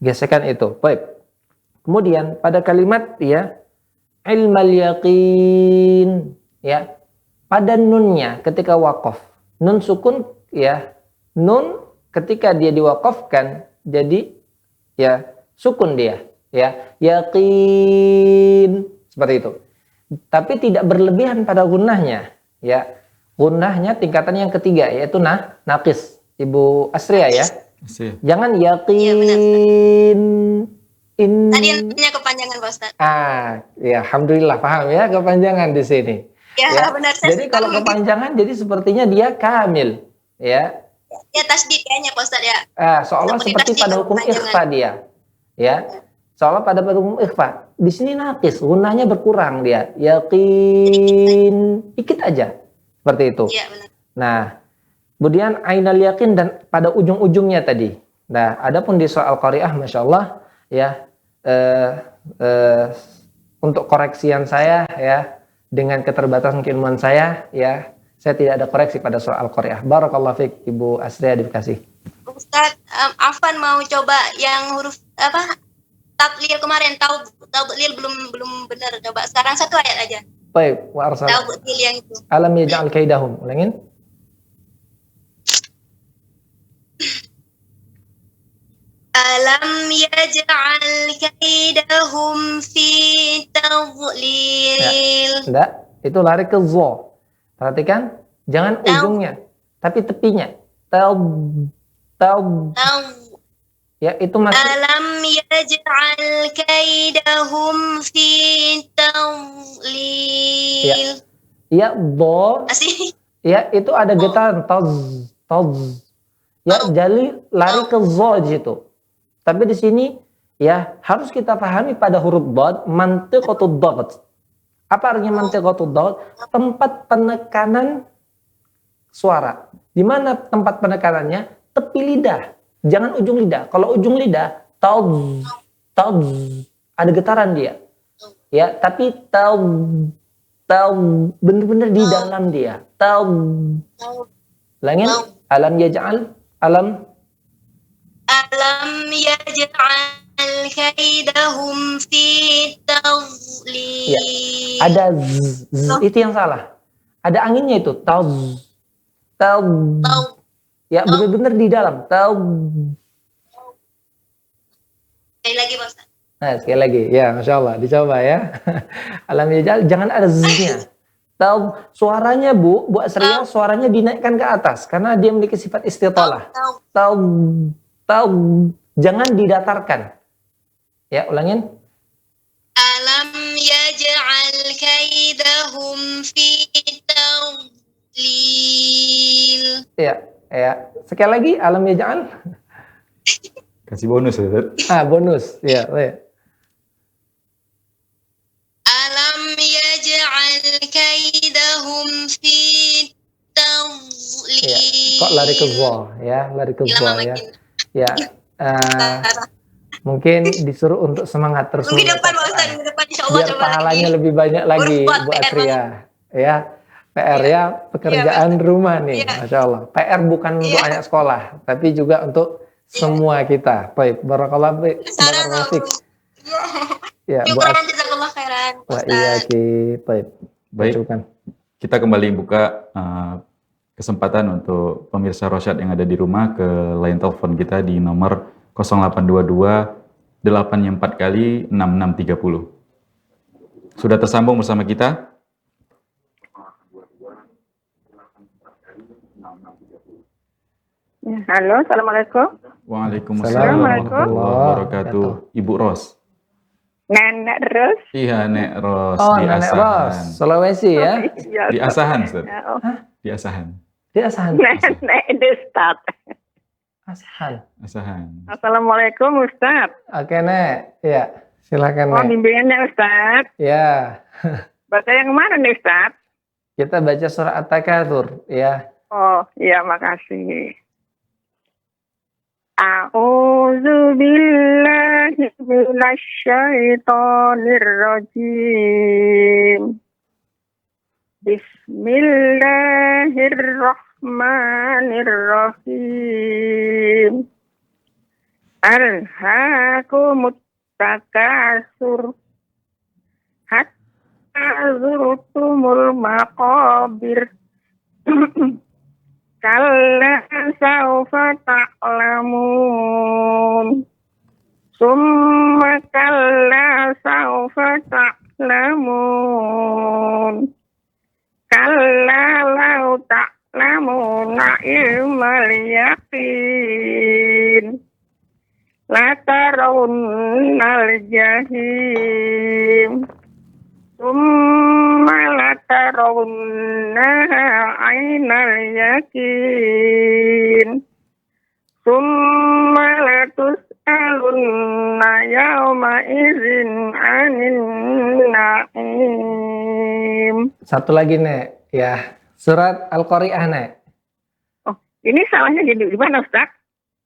gesekan itu. Baik. Kemudian pada kalimat ya, ilmal yaqin ya, pada nunnya ketika waqaf, nun sukun ya, nun ketika dia diwaqafkan jadi ya sukun dia. Ya, yakin seperti itu. Tapi tidak berlebihan pada gunnahnya. Ya, gunnahnya tingkatan yang ketiga yaitu naqis. Ibu Asria ya. Jangan yakin. Tadi yang punya kepanjangan Pak Ustaz. Ya alhamdulillah paham ya kepanjangan di sini. Ya, benar. Jadi kalau kepanjangan jadi sepertinya dia kamil. Ya. Ya tasdid kayaknya Pak Ustaz ya. Seolah seperti pada hukum ikhfa dia. Ya. Soalnya pada hukum ikhfa di sini naqis, gunnahnya berkurang dia. Yakin dikit aja. Seperti itu. Iya, benar. Nah, kemudian ainal yakin dan pada ujung-ujungnya tadi. Nah, adapun di surah Al-Qari'ah Masya Allah ya, untuk koreksian saya ya, dengan keterbatasan keilmuan saya ya, saya tidak ada koreksi pada surah Al-Qari'ah. Barakallahu fiik Ibu Asria di Bekasi. Ustaz, Afan mau coba yang huruf apa? Tatlil kemarin, tatlil belum benar. Coba sekarang satu ayat aja. Baik, wa arsal. Tatlil yang itu. Alam yaj'al kaidahum. Ulangin. Alam yaj'al kaidahum fi tadlil. Enggak, itu lari ke zo. Perhatikan, jangan ujungnya, tapi tepinya. Ya, itu masih. Alam yaj'al kaidahum fi tadlil. Ya, do. Masih. Ya, itu ada getaran taz. Ya, jadi lari ke zo di situ. Tapi di sini ya harus kita pahami pada huruf dad, mantiqatud dad. Apa artinya mantiqatud dad? Tempat penekanan suara. Di mana tempat penekanannya? Tepi lidah. Jangan ujung lidah. Kalau ujung lidah, tadz, ada getaran dia. Ya, tapi benar-benar di dalam dia. Langit, alam yaj'al, alam yaj'al kaidahum fi tadlil. Ya, ada itu yang salah. Ada anginnya itu, ya, benar-benar di dalam. Sekali lagi, Pak Ustaz. Nah, sekali lagi. Ya, Masya Allah. Dicoba ya. Alam yaj'al, jangan ada z-nya. Suaranya Bu Asria, suaranya dinaikkan ke atas. Karena dia memiliki sifat istitalah. Jangan didatarkan. Ya, ulangin. Alam yaj'al kaidahum fi tadlil. Ya. Sekali lagi, alam yaj'al. Kasih bonus ya. Bonus. Ya. Alam yaj'al kaidahum fi tadlil. Ya. Kok lari ke zo ya, lari ke zo ya. Ya. Mungkin disuruh untuk semangat terus. Minggu depan Pak Ustaz, minggu depan insyaallah biar pahalanya lebih banyak lagi Bu Atria. Ya. PR ya, pekerjaan rumah nih, Masya Allah. PR bukan untuk anak sekolah, tapi juga untuk semua kita. Baik, barakallah baik. Ya, jazakallah khairan. Wah, iya baik. Baik. Kita kembali buka kesempatan untuk pemirsa Rosyad yang ada di rumah ke line telepon kita di nomor 0822 84 kali 6630. Sudah tersambung bersama kita? Halo, assalamualaikum. Waalaikumsalam warahmatullahi wabarakatuh. Ibu Ros. Nenek Ros. Iya, Nek Ros. Oh, di Nenek Asahan. Ros, Sulawesi ya? Di Asahan, Ustaz. Di Asahan. Di Asahan. Nenek Ustaz. Asahan. Assalamualaikum Ustaz. Oke, Nek. Ya, silakan, Nek. Bimbingannya Ustaz. Ya. Baca yang mana nih Ustaz? Kita baca surah At-Takatsur, ya. Oh, iya makasih. A'udzu billahi minasy syaithanir rajim. Bismillahirrahmanirrahim. Alhaakumut takatsur hatta zurtumul maqabir. Kalla sawfa ta'lamun. Summa kalla sawfa ta'lamun. Kalla law ta'lamuna ilmal yaqin. La tarawunnal jahim. Summa la tarawunnaha ainal yakin. Summa la tus'alunna yawma idzin 'anin na'im. Satu lagi, Nek. Ya, surat Al-Qari'ah, Nek. Oh, ini salahnya di mana, Ustaz?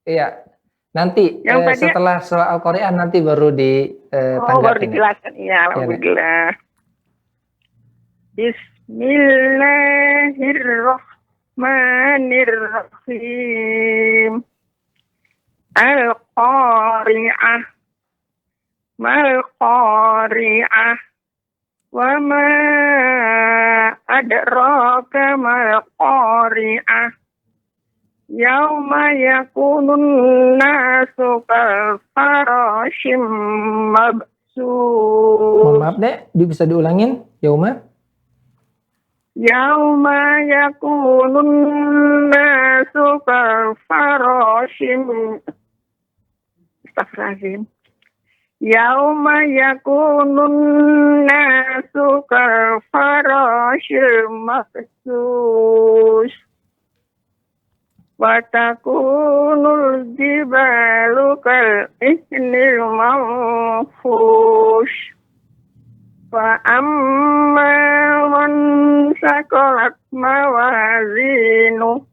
Iya. Nanti tadi, setelah surah Al-Qari'ah nanti baru ditanggapi. baru dijelaskan. Iya, alhamdulillah. Bismillahirrahmanirrahim. Al-Qari'ah. Mal-Qari'ah. Wa ma adraka mal-Qari'ah. Yauma yakunun nasu kal farashim mabsus. Maaf, Dek, bisa diulangin? Yauma? Yauma yakunun nasu kal farashim. Astagfirullahaladzim. Yauma yakunun nasu kal farashim mabsus. Fatakunul jibalu kal ihnil manfush. Fa amma man saqalat mawazinu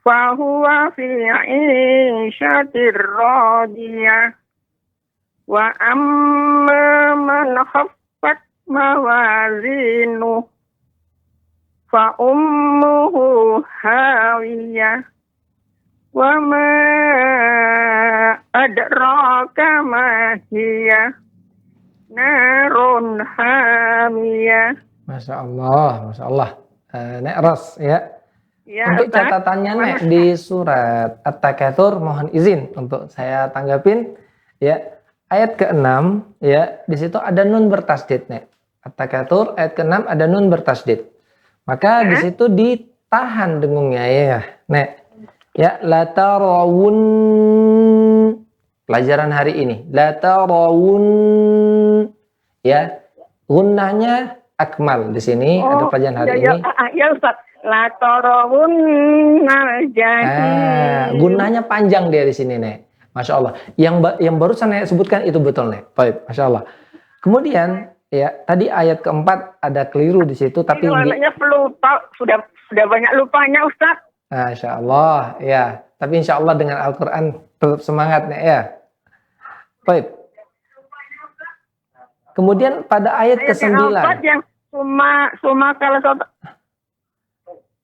fahuwa fi 'ishatir radiyah. Wa amma man khaffat mawazinu fa ummuhu hawiyah. Wa ma adraka ma hiya narun hamiyah. Masya Allah, Masya Allah. Nek Ros ya. Ya, Untuk Ustaz. catatannya Nek di surat At-Takatsur, mohon izin untuk saya tanggapin ya. Ayat ke-6 ya, di situ ada nun bertasdid Nek. At-Takatsur ayat ke-6 ada nun bertasdid. Maka di situ ditahan dengungnya ya, Nek. Ya, la tarawun, pelajaran hari ini. La tarawun ya. Gunnahnya akmal di sini ada pelajaran hari ini. Ya Ustaz. La tarawun al-jahim. Gunnahnya panjang dia di sini, Nek. Masya Allah. Yang barusan Nek sebutkan itu betul, Nek. Baik, Masya Allah. Kemudian ya, tadi ayat keempat ada keliru di situ, tapi Anaknya pelupa, sudah banyak lupanya Ustaz. Masya Allah, ya. Tapi insya Allah dengan Al-Quran tetap semangat, Nek, ya. Baik. Kemudian pada ayat ke-9. Yang suma kalau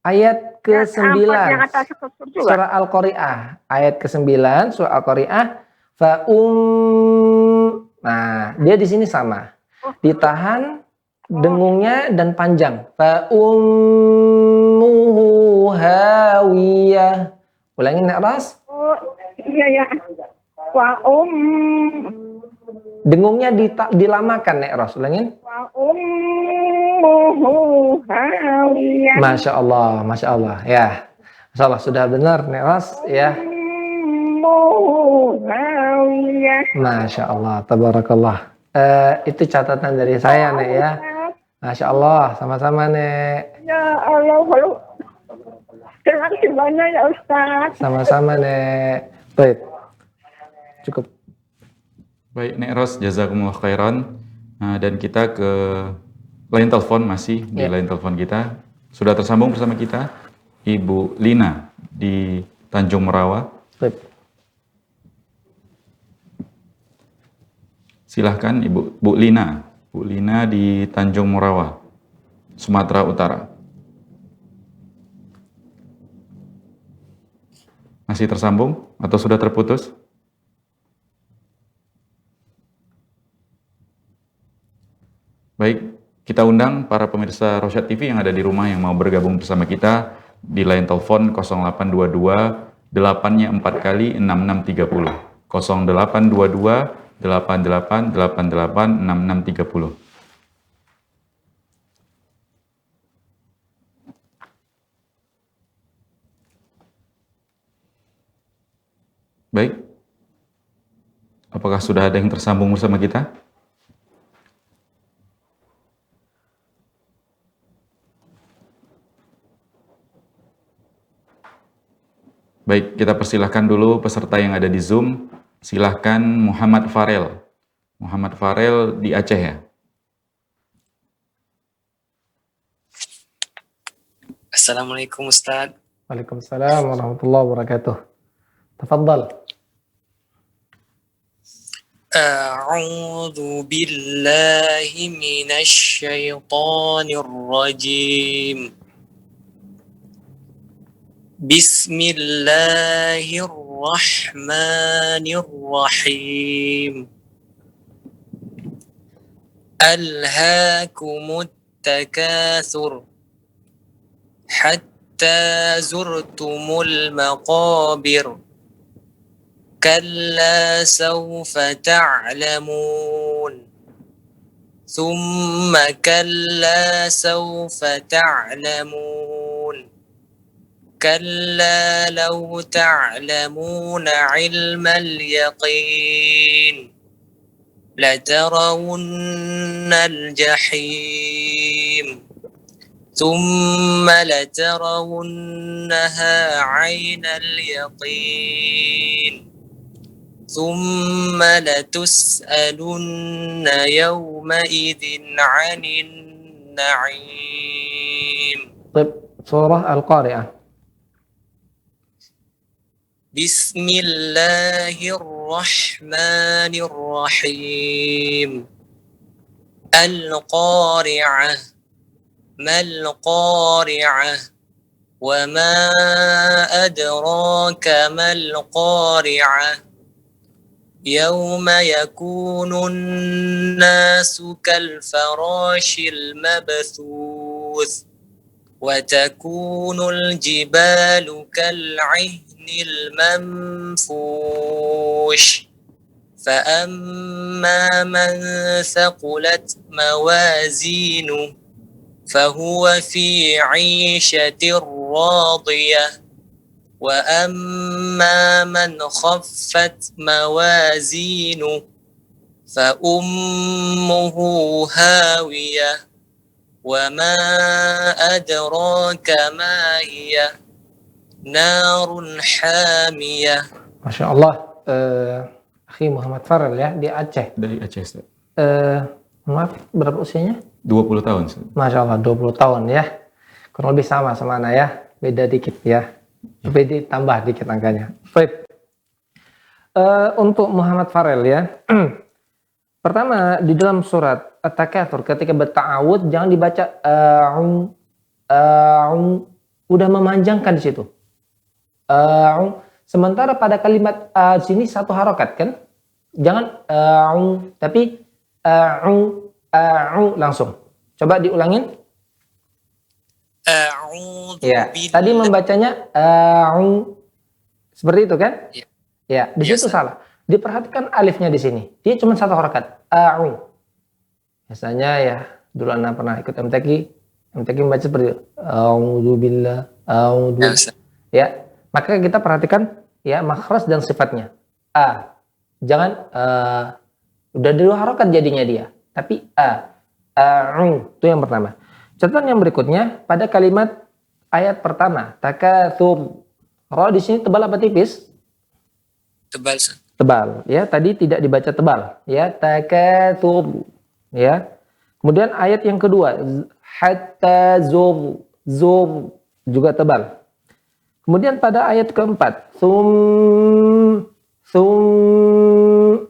Ayat ke-9 yang atas juga. surah Al-Qari'ah. Ayat ke-9 surah Al-Qari'ah. Nah, dia di sini sama. Ditahan dengungnya dan panjang. Ummuhu hawiyah. Ulangin, Nek Ras. Oh, iya. Dengungnya dilamakan, Nek Ras. Ulangin. Masya Allah, Masya Allah. Ya, Masya Allah, sudah benar, Nek Ras. Ya. Masya Allah, tabarakallah. Itu catatan dari saya, Nek, ya. Masya Allah, sama-sama, Nek. Ya Allah, terima kasih banyak ya Ustaz. Sama-sama, Nek. Baik, cukup. Baik, Nek Ros, jazakumullah khairan. Dan kita ke line telepon, masih di line telepon kita. Sudah tersambung bersama kita Ibu Lina di Tanjung Merawa. Baik. Silahkan Bu Lina. Bu Lina di Tanjung Merawa, Sumatera Utara. Masih tersambung atau sudah terputus? Baik, kita undang para pemirsa Rosyad TV yang ada di rumah yang mau bergabung bersama kita di line telepon 0822 8-nya 4 kali 6630. 0822 8888 6630. Baik. Apakah sudah ada yang tersambung bersama kita? Baik, kita persilahkan dulu peserta yang ada di Zoom. Silahkan Muhammad Farel. Muhammad Farel di Aceh ya? Assalamualaikum Ustaz. Waalaikumsalam warahmatullahi wabarakatuh. Tafadhal. A'udzu billahi minasy syaithanir rajim. Bismillahirrahmanirrahim. Alhaakumut takatsur hatta zurtumul maqabir. Kalla sawfa ta'lamun. Thumma kalla sawfa ta'lamun. كلا لو تعلمون علم اليقين لترون الجحيم ثم لترونها عين اليقين ثم لتسألن يومئذ عن النعيم. طيب surah Al-Qari'ah. بسم الله الرحمن الرحيم. القارعة ما القارعة وما أدراك ما القارعة يوم يكون الناس كالفراش المبثوث وتكون الجبال كالعهن المنفوش فأما من ثقلت موازينه فهو في عيشة راضية وأما من خفت موازينه فأمه هاوية وما أدراك ما هي نار حامية. Masya Allah, Akhi Muhammad Farel ya, di Aceh. Dari Aceh, Ustaz. Maaf, berapa usianya? 20 tahun, Ustaz. Masya Allah, 20 tahun ya. Kurang lebih sama Ana ya, beda dikit ya. Tapi ditambah dikit angkanya. Baik. Untuk Muhammad Farel ya. Pertama, di dalam surat At-Takatsur ketika berta'awud jangan dibaca udah memanjangkan di situ. Sementara pada kalimat sini satu harokat kan? Jangan tapi langsung. Coba diulangin. Ya, tadi membacanya seperti itu kan? Ya, di situ salah. Diperhatikan alifnya di sini. Dia cuma satu harokat. Biasanya ya, dulu Anda pernah ikut MTQ membaca seperti itu. A'udzubillah, ya, maka kita perhatikan ya makhraj dan sifatnya. Jangan udah dua harokat jadinya dia, tapi itu yang pertama. Catatan yang berikutnya pada kalimat ayat pertama, takatsur. Ra di sini tebal apa tipis? Tebal. Tebal, ya. Tadi tidak dibaca tebal, ya. Takatsur, ya. Kemudian ayat yang kedua, hatta zur juga tebal. Kemudian pada ayat keempat,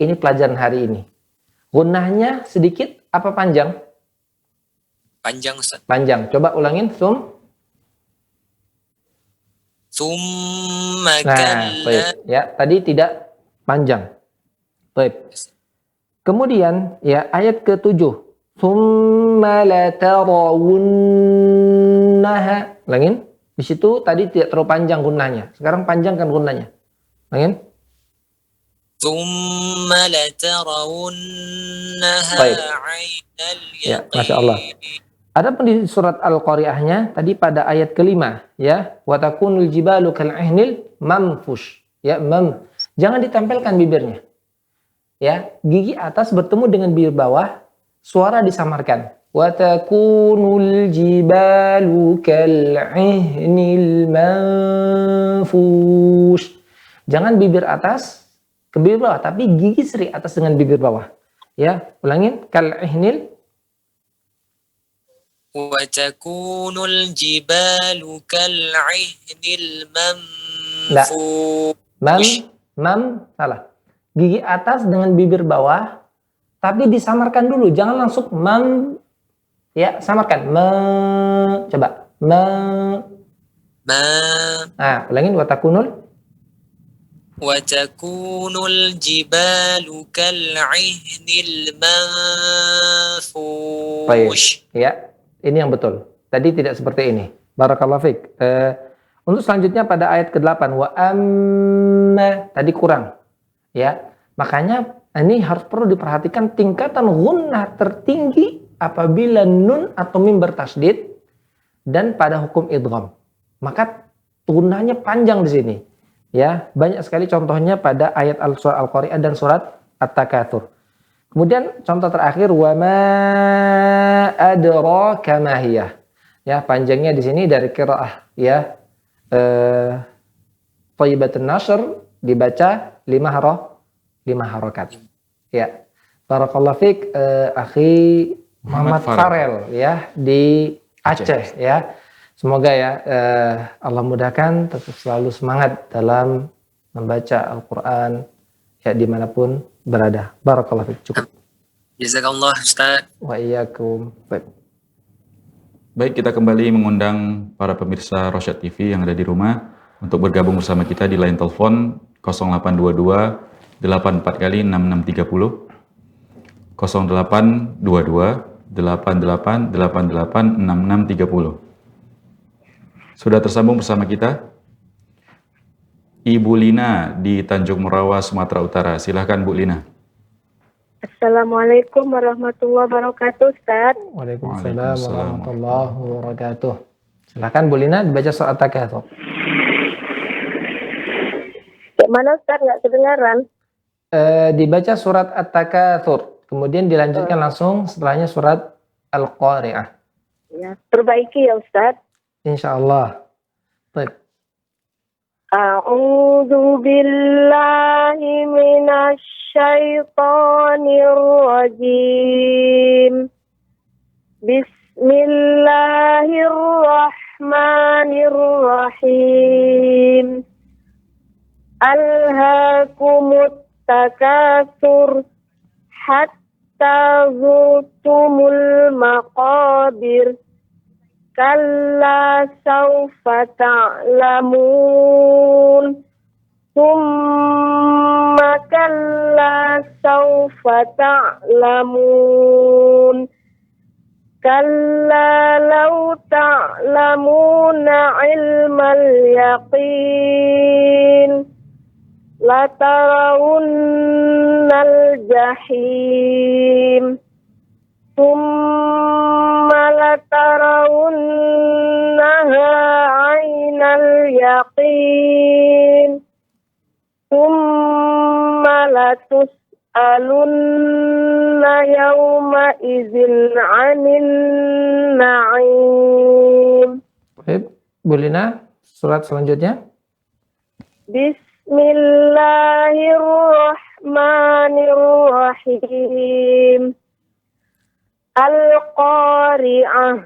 ini pelajaran hari ini. Gunnahnya sedikit apa panjang? Panjang, Ustaz. Panjang. Coba ulangin, Summa baik. Ya, tadi tidak panjang. Baik. Kemudian ya ayat ke-7. Summa la tarawunnaha. Ulangin. Di situ tadi tidak terlalu panjang gunnahnya. Sekarang panjangkan gunnahnya. Ulangin. Summa la tarawunnaha ainal yaqin. Ya, Masya Allah. Adapun di surat Al-Qari'ahnya tadi pada ayat kelima ya, wa takunul jibalu kal'ihnil manfush. Ya, jangan ditempelkan bibirnya. Ya, gigi atas bertemu dengan bibir bawah, suara disamarkan. Wa takunul jibalu kal'ihnil manfush. Jangan bibir atas ke bibir bawah, tapi gigi seri atas dengan bibir bawah. Ya, ulangin kal'ihnil. وَتَكُونُ الْجِبَالُ كَالْعِهْنِ الْمَنْفُوشِ. Salah. Gigi atas dengan bibir bawah, tapi disamarkan dulu. Jangan langsung ya, samarkan. Coba. Ulangin watakunul. وَتَكُونُ الْجِبَالُ كَالْعِهْنِ الْمَنْفُوشِ. Ya. Ini yang betul. Tadi tidak seperti ini. Barakallahu fiik. Untuk selanjutnya pada ayat ke-8 wa amma tadi kurang. Ya. Makanya ini harus perlu diperhatikan tingkatan gunnah tertinggi apabila nun atau mim bertasydid dan pada hukum idgham. Maka gunnahnya panjang di sini. Ya, banyak sekali contohnya pada ayat surat Al-Qari'ah dan surat At-Takatsur. Kemudian contoh terakhir wa ma adraka ma hiya. Ya, panjangnya di sini dari qiraah ya. Thayyibatun Nashr dibaca 5 harokat. Ya. Barakallahu fiik akhi Muhammad Farel ya di Aceh ya. Semoga ya Allah mudahkan, tetap selalu semangat dalam membaca Al-Quran ya dimanapun berada. Barakallahu fiik. Cukup. Jazakallah Ustaz. Wa iyyakum. Baik, kita kembali mengundang para pemirsa Rosyad TV yang ada di rumah untuk bergabung bersama kita di line telepon 0822 84 kali 6630, 0822 88 88 6630. Sudah tersambung bersama kita Ibu Lina di Tanjung Merawa, Sumatera Utara. Silahkan Bu Lina. Assalamualaikum warahmatullahi wabarakatuh, Ustaz. Waalaikumsalam warahmatullahi wabarakatuh. Silakan Bu Lina dibaca surat At-Takatsur. Mana Ustaz, nggak kedengaran? Dibaca surat At-Takatsur, kemudian dilanjutkan langsung setelahnya surat Al-Qari'ah. Ya, perbaiki ya Ustaz. Insyaallah. Baik. A'udzu billahi minasy syaitonir rajim. Bismillahirrahmanirrahim. Alhaakumut takatsur hatta zurtumul maqabir. Kalla sawfa ta'lamun. Thumma kalla sawfa ta'lamun. Kalla law ta'lamuna ilmal yaqin. Latarawunnal jahim. Thumma latarawunnaha aynal yaqin. Thumma latus'alunna yawma idzin 'anil na'im. Baik, Bu Lina, surat selanjutnya. Bismillahirrahmanirrahim. Al-Qari'ah.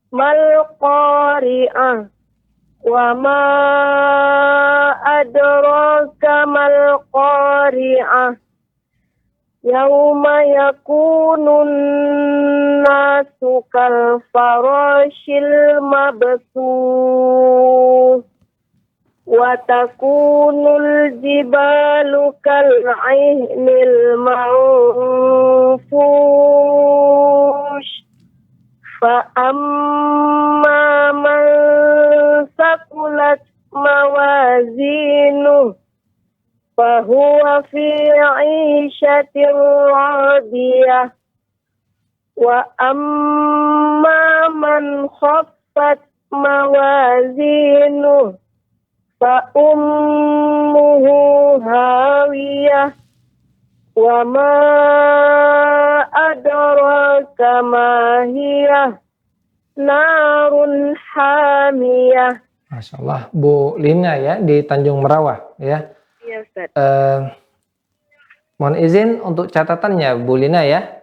Mal-Qari'ah. Wa ma adraka mal-Qari'ah. Yauma yakunun nasu kal farashil mabthuth. Wa takunul jibalu kal 'ainil manfush. Fa amma man saqulat mawazinuh fa huwa fi 'ishatin radiyah. Wa amma man khaffat mawazinuh fa ummuhu hawiyah. Wa ma adraka ma hiya narun hamiyah. Masya Allah, Bu Lina ya di Tanjung Merawa ya. Iya Ustaz. Mohon izin untuk catatannya Bu Lina ya.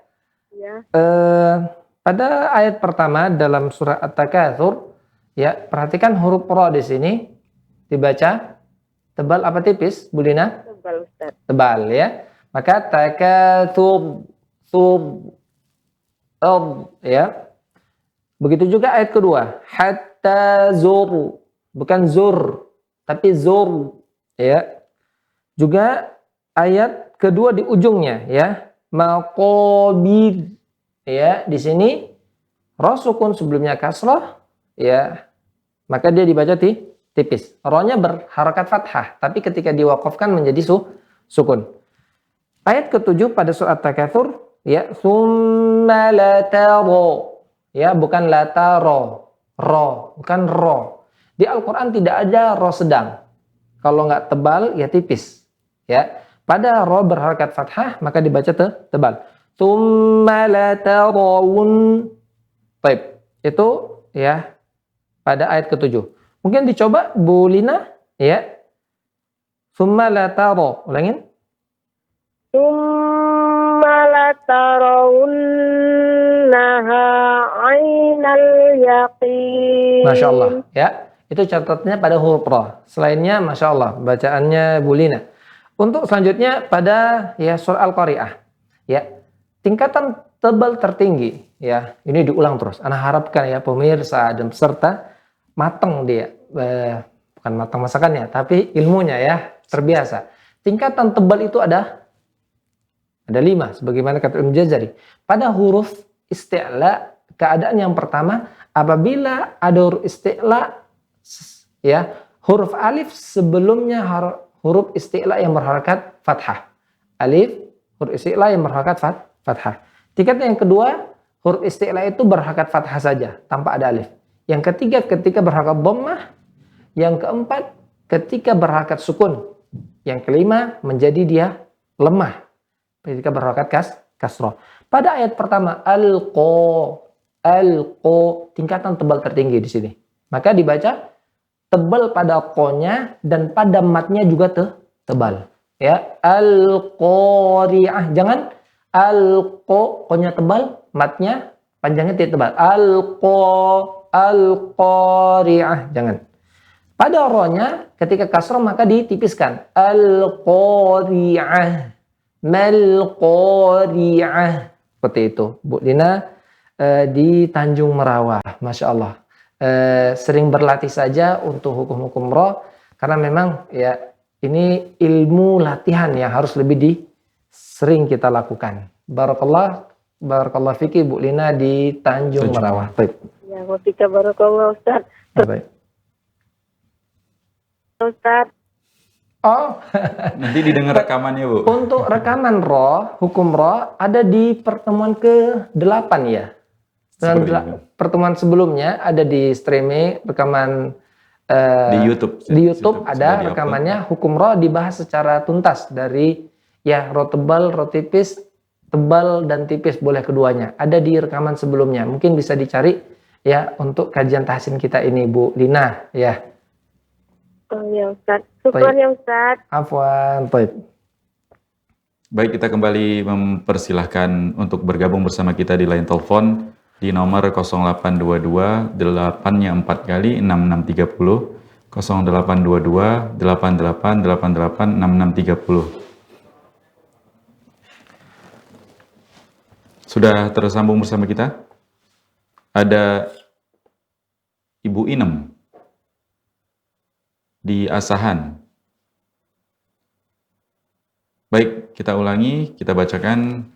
Ya. Pada ayat pertama dalam surah At-Takatsur ya, perhatikan huruf ra di sini dibaca tebal apa tipis Bu Lina? Tebal Ustaz. Tebal ya. Maka takatsur ya. Begitu juga ayat kedua, hatta zur, bukan zur, tapi zur ya. Juga ayat kedua di ujungnya ya, maqabir ya. Di sini ra sukun sebelumnya kasrah ya. Maka dia dibaca tipis. Ra-nya berharakat fathah, tapi ketika diwaqafkan menjadi sukun. Ayat ketujuh pada surat Takatsur ya, summa lataro ya, bukan lataro, ro, bukan ro. Di Al-Quran tidak ada ro sedang. Kalau nggak tebal ya tipis ya. Pada ro berharakat fathah maka dibaca tebal. Summa latarawun. Baik, itu ya pada ayat ke-7. Mungkin dicoba Bu Lina ya. Summa la tara. Ulangin. Summa latarawunnaha ainal yaqin. Masya Allah ya. Itu catatannya pada huruf ra. Selainnya Masya Allah bacaannya Bu Lina. Untuk selanjutnya pada ya surah Al-Qari'ah ya. Tingkatan tebal tertinggi ya. Ini diulang terus. Ana harapkan ya pemirsa dan peserta matang dia. Bukan matang masakannya tapi ilmunya ya terbiasa. Tingkatan tebal itu ada 5 sebagaimana kata Ibnu Jazari. Pada huruf isti'la keadaan yang pertama apabila ada huruf isti'la ya huruf alif sebelumnya huruf isti'la yang berharakat fathah. Alif huruf isti'la yang berharakat fathah. Tingkatan yang kedua huruf isti'la itu berharakat fathah saja tanpa ada alif. Yang ketiga ketika berharakat dhammah. Yang keempat ketika berharakat sukun. Yang kelima menjadi dia lemah ketika berharakat kasroh. Pada ayat pertama alqo tingkatan tebal tertinggi di sini. Maka dibaca tebal pada qonya dan pada matnya juga tebal. Ya, al-qari'ah. Jangan qonya tebal, matnya panjangnya tidak tebal. Al-qari'ah. Jangan. Pada rohnya ketika kasroh maka ditipiskan. Al-qari'ah. Mal-qari'ah. Seperti itu. Bu Lina di Tanjung Merawah. Masya Allah. Sering berlatih saja untuk hukum-hukum roh. Karena memang ya ini ilmu latihan yang harus lebih sering kita lakukan. Barakallah fiki Bu Lina di Tanjung Merawah. Baik. Ya, wafika barakallah Ustaz. Baik. Ustaz. Oh, Nanti didengar rekamannya, Bu. untuk rekaman roh, hukum roh ada di pertemuan ke-8 ya. Dan pertemuan sebelumnya ada di streaming rekaman Di YouTube. Di YouTube ada sudah rekamannya hukum roh dibahas secara tuntas dari ya roh tebal, roh tipis, tebal dan tipis boleh keduanya. Ada di rekaman sebelumnya. Mungkin bisa dicari ya untuk kajian tahsin kita ini Bu Lina ya. Oh ya Ustaz. Syukur ya Ustaz. Afwan, baik. Baik, kita kembali mempersilahkan untuk bergabung bersama kita di line telepon di nomor 0822 8-nya 4 kali 6630 0822 8888 6630. Sudah tersambung bersama kita? Ada Ibu Inem di Asahan. Baik, kita ulangi, kita bacakan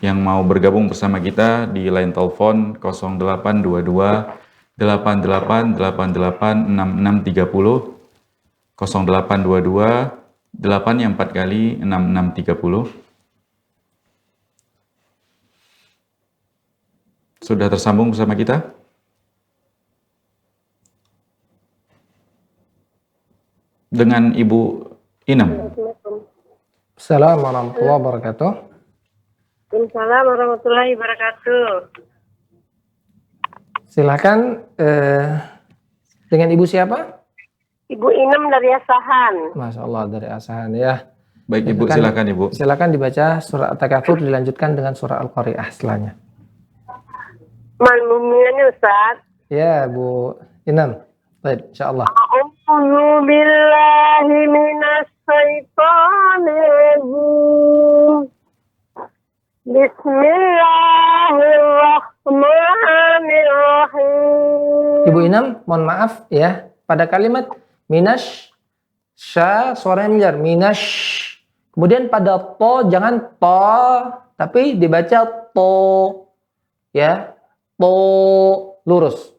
yang mau bergabung bersama kita di line telepon 0822 8888 6630 0822 8 yang 4 kali 6630. Sudah tersambung bersama kita? Dengan Ibu Inem. Assalamualaikum warahmatullahi wabarakatuh. Waalaikumsalam warahmatullahi wabarakatuh. Silakan dengan Ibu siapa? Ibu Inem dari Asahan. Masya Allah dari Asahan ya. Baik Ibu, silakan Ibu. Silakan dibaca surah At-Takatsur dilanjutkan dengan surah Al-Qari'ah setelahnya. Malmuminnya Ustaz. Ya Bu Inem. Baik, insyaallah. A'udzu billahi minas syaitonir rajim. Bismillahirrahmanirrahim. Ibu Inem, mohon maaf ya, pada kalimat minash sya suaranya menjar minash. Kemudian pada to jangan to, tapi dibaca to. Ya, to lurus.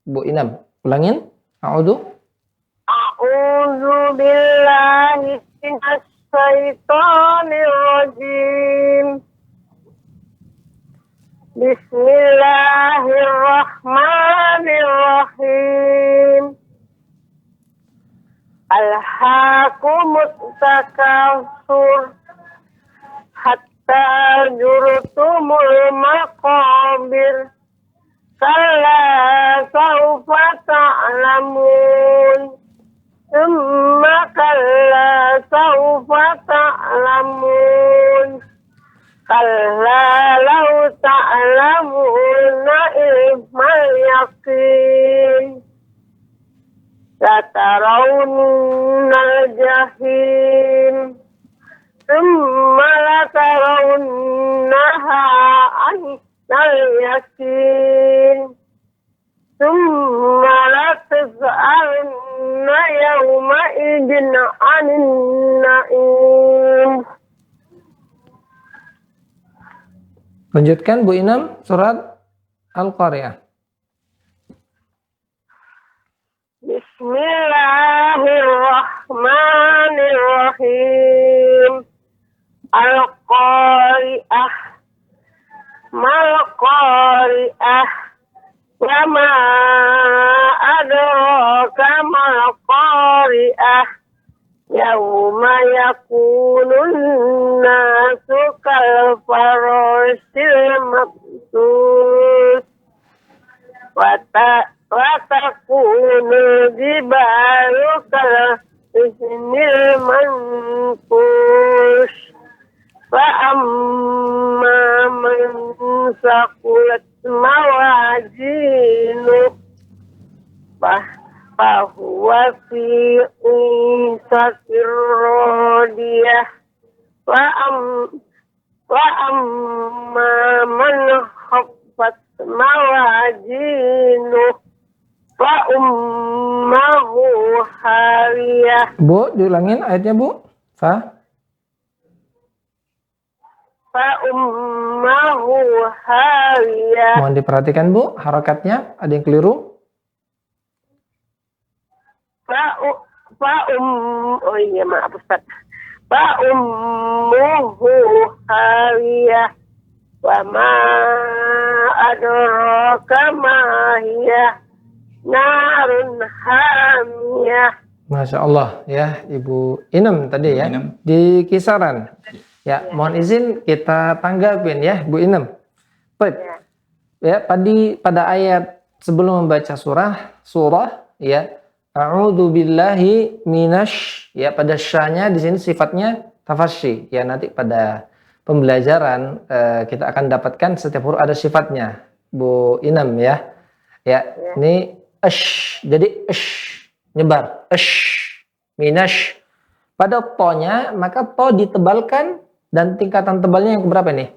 Bu Inem, ulangin. A'udzu billahi minas syaitonir rajim. Bismillahirrahmanirrahim. Alhaakumut takatsur hatta jurtumul maqabir. kalla sawfa ta'lamun thumma kalla sawfa ta'lamun kalla law ta'lamuna ilmal yaqin latarawunna jahim thumma latarawunnaha ainal yakin thumma latus'alunna yawma idin 'anin na'im. Lanjutkan Bu Inam surat Al-Qari'ah. Bismillahirrahmanirrahim. Al-Qari'ah. Mal-Qari'ah. Wa ma adraka mal-Qari'ah. Yauma yakunun nasu kal farasil mabsus wa takunu jibalu kal isnil manfush fa amma man saqulat mawazinu fahuwa fi isatir radiyah wa amma man khaffat mawazinu fa ummuhu hawiyah. Bu, diulangin ayatnya Bu. Fa ummuhu hawiyah. Mohon diperhatikan Bu, harakatnya ada yang keliru. Oh iya maaf Ustaz. Fa ummuhu hawiyah wa ma adraka ma hiya narun hamiyah. Masya Allah ya Ibu Inem tadi ya, Inem. di kisaran. Ya, mohon izin kita tanggapin ya Bu Inem. Baik. Ya, pada ayat sebelum membaca surah ya, a'udzu billahi minasy, ya pada syanya di sini sifatnya tafasyi. Ya, nanti pada pembelajaran kita akan dapatkan setiap huruf ada sifatnya Bu Inem ya. Ya, ini jadi nyebar minasy. Pada to-nya maka to ditebalkan dan tingkatan tebalnya yang keberapa nih?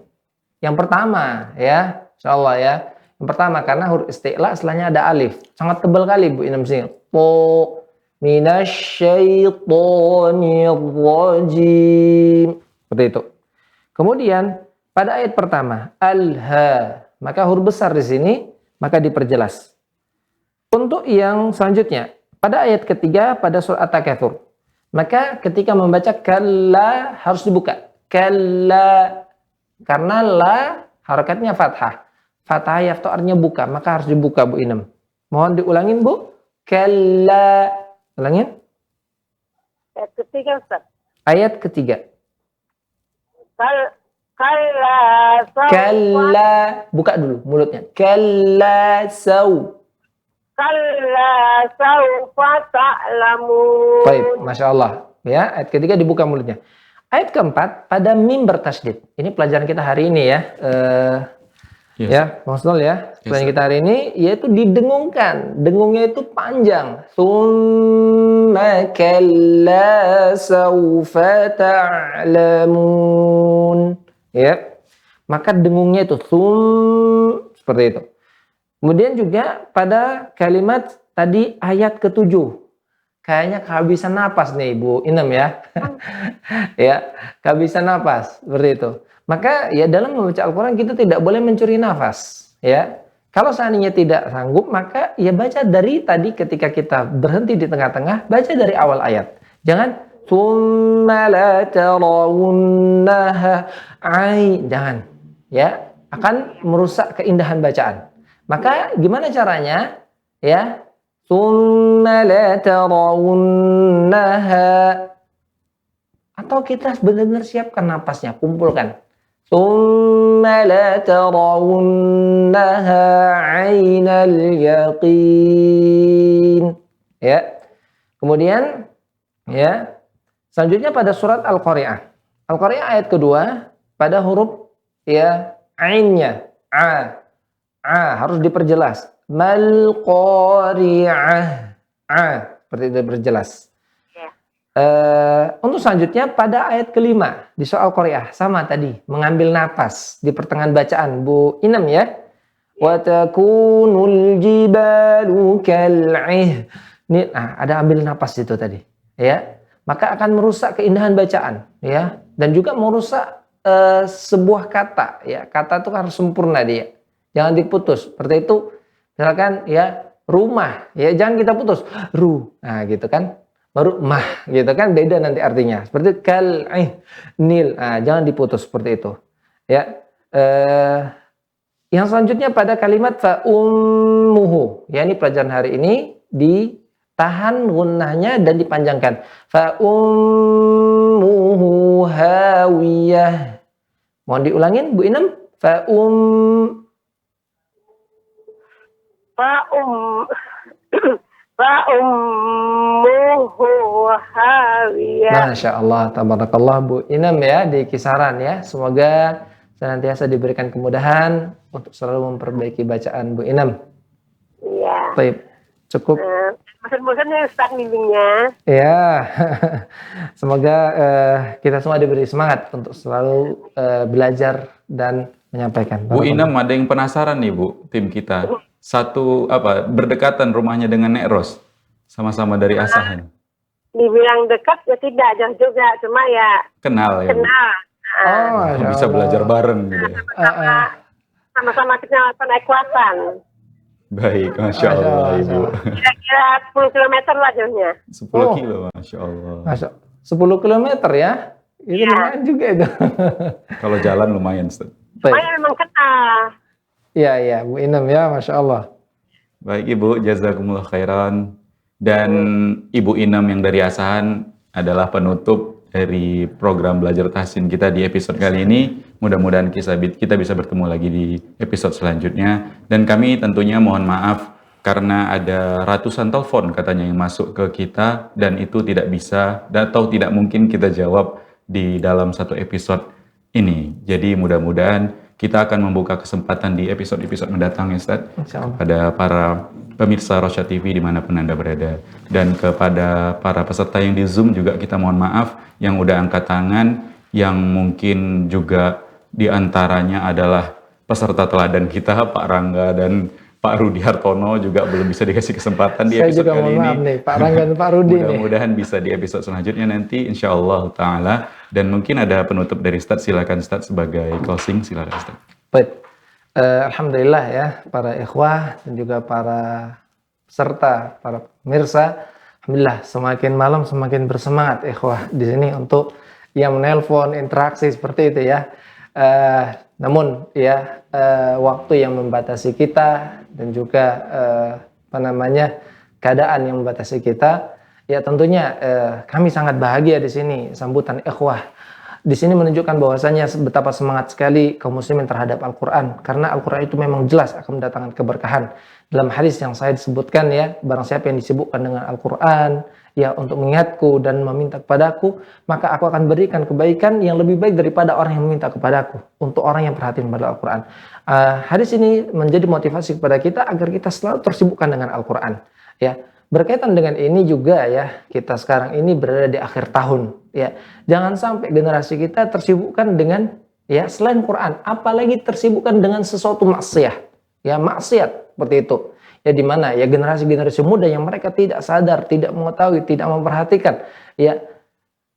Yang pertama ya, insyaallah ya. Yang pertama karena huruf isti'la setelahnya ada alif. Sangat tebal kali Bu Inem sini. To minasyaitonir rajim. Seperti itu. Kemudian pada ayat pertama alha, maka huruf besar di sini maka diperjelas. Untuk yang selanjutnya pada ayat ketiga pada surat At-Takatsur, maka ketika membaca kalla harus dibuka. Kalla, karena la harakatnya fathah. Fathah yaftu artinya buka, maka harus dibuka Bu Inem. Mohon diulangin Bu. Kalla. Ulangin. Ayat ketiga Ustaz. Ayat ketiga. Kalla Buka dulu mulutnya. Kalla sawfa ta'lamun. Baik, Masya Allah. Ya, ayat ketiga dibuka mulutnya. Ayat keempat pada mim bertasydid. Ini pelajaran kita hari ini ya. Yes. Ya, Mas Nol ya. Pelajaran kita hari ini yaitu didengungkan. Dengungnya itu panjang. Tsumma kalla sawfa ta'lamun. Ya. Maka dengungnya itu seperti itu. Kemudian juga pada kalimat tadi ayat ke-7. Kayaknya kehabisan napas nih Bu Inem ya. Ya, kehabisan napas seperti itu. Maka ya dalam membaca Al-Qur'an kita tidak boleh mencuri nafas, ya. Kalau seandainya tidak sanggup maka ya baca dari tadi ketika kita berhenti di tengah-tengah, baca dari awal ayat. Jangan tsumma la tarawunnaha jangan. Ya, akan merusak keindahan bacaan. Maka gimana caranya? Ya, tsumma la tarawunnaha. Atau kita benar-benar siapkan napasnya, kumpulkan. Tsumma latarawunnaha 'ainal yaqin. Ya. Kemudian ya, selanjutnya pada surat Al-Qari'ah. Al-Qari'ah ayat kedua pada huruf ya ainnya harus diperjelas. Mal qari'ah. Seperti itu diperjelas. Untuk selanjutnya pada ayat kelima di soal Qari'ah sama tadi, mengambil napas di pertengahan bacaan Bu Inem ya. Wa takunul jibalu kal'ih. Nah, ada ambil napas itu tadi ya. Maka akan merusak keindahan bacaan ya, dan juga merusak sebuah kata ya. Kata itu harus sempurna dia. Jangan diputus. Seperti itu misalkan ya rumah ya, jangan kita putus nah gitu kan. Baru mah gitu kan, beda nanti artinya. Seperti nil. Nah, jangan diputus seperti itu. Ya. Yang selanjutnya pada kalimat fa ummuhu. Ya, ini pelajaran hari ini ditahan gunnahnya dan dipanjangkan. Fa ummuhu hawiyah. Mohon diulangin Bu Inem. Fa ummuhu hawiyah. Masya Allah, tabarakallah Bu Inem ya di kisaran ya. Semoga senantiasa diberikan kemudahan untuk selalu memperbaiki bacaan Bu Inem. Iya. Baik, cukup. Bosan-bosan ya Ustaz bimbingnya. Ya, semoga kita semua diberi semangat untuk selalu belajar dan menyampaikan. Bu Inem, ada yang penasaran nih Bu, tim kita. Satu berdekatan rumahnya dengan Nek Ros, sama-sama dari Asahan. Dibilang dekat ya tidak, jauh juga, cuma ya Kenal ya Bu? kenal. Bisa belajar bareng gitu ya. Sama-sama kenal penaiklatan. Baik, Masya Allah Ibu. Kira-kira 10 km lah jauhnya. 10 kilo, Masya Allah. 10 kilometer ya? Itu lumayan juga itu. Kalau jalan lumayan, Ustaz. Memang kenal. Iya, Bu Inem ya, Masya Allah. Baik Ibu, jazakumullah khairan. Dan Ibu Inem yang dari Asahan adalah penutup dari program Belajar Tahsin kita di episode kali ini. Mudah-mudahan kita bisa bertemu lagi di episode selanjutnya. Dan kami tentunya mohon maaf karena ada ratusan telepon katanya yang masuk ke kita dan itu tidak bisa atau tidak mungkin kita jawab di dalam satu episode ini. Jadi mudah-mudahan kita akan membuka kesempatan di episode-episode mendatang ya Ustaz, kepada para pemirsa Rosyad TV dimanapun Anda berada. Dan kepada para peserta yang di Zoom juga kita mohon maaf yang udah angkat tangan, yang mungkin juga diantaranya adalah peserta teladan kita, Pak Rangga dan Pak Rudi Hartono juga belum bisa dikasih kesempatan di episode kali ini. Saya juga mohon maaf nih, Pak Rangga dan Pak Rudi. Mudah-mudahan bisa di episode selanjutnya nanti, insyaallah ta'ala. Dan mungkin ada penutup dari Ustaz, silakan Ustaz sebagai closing, silakan Ustaz. Baik, alhamdulillah ya para ikhwah dan juga para peserta, para pemirsa. Alhamdulillah semakin malam semakin bersemangat ikhwah di sini untuk yang menelpon, interaksi seperti itu ya. Namun ya waktu yang membatasi kita dan juga keadaan yang membatasi kita, ya tentunya kami sangat bahagia di sini sambutan ikhwah. Di sini menunjukkan bahwasanya betapa semangat sekali kaum muslimin terhadap Al-Qur'an, karena Al-Qur'an itu memang jelas akan mendatangkan keberkahan. Dalam hadis yang saya disebutkan ya, barang siapa yang disibukkan dengan Al-Qur'an ya untuk mengingatku dan meminta kepadaku, maka aku akan berikan kebaikan yang lebih baik daripada orang yang meminta kepadaku, untuk orang yang perhatian pada Al-Quran. Hadis ini menjadi motivasi kepada kita agar kita selalu tersibukkan dengan Al-Quran. Ya, berkaitan dengan ini juga ya, kita sekarang ini berada di akhir tahun. Ya, jangan sampai generasi kita tersibukkan dengan ya selain Quran, apalagi tersibukkan dengan sesuatu maksiat. Ya, maksiat seperti itu. Ya di mana ya generasi-generasi muda yang mereka tidak sadar, tidak mengetahui, tidak memperhatikan ya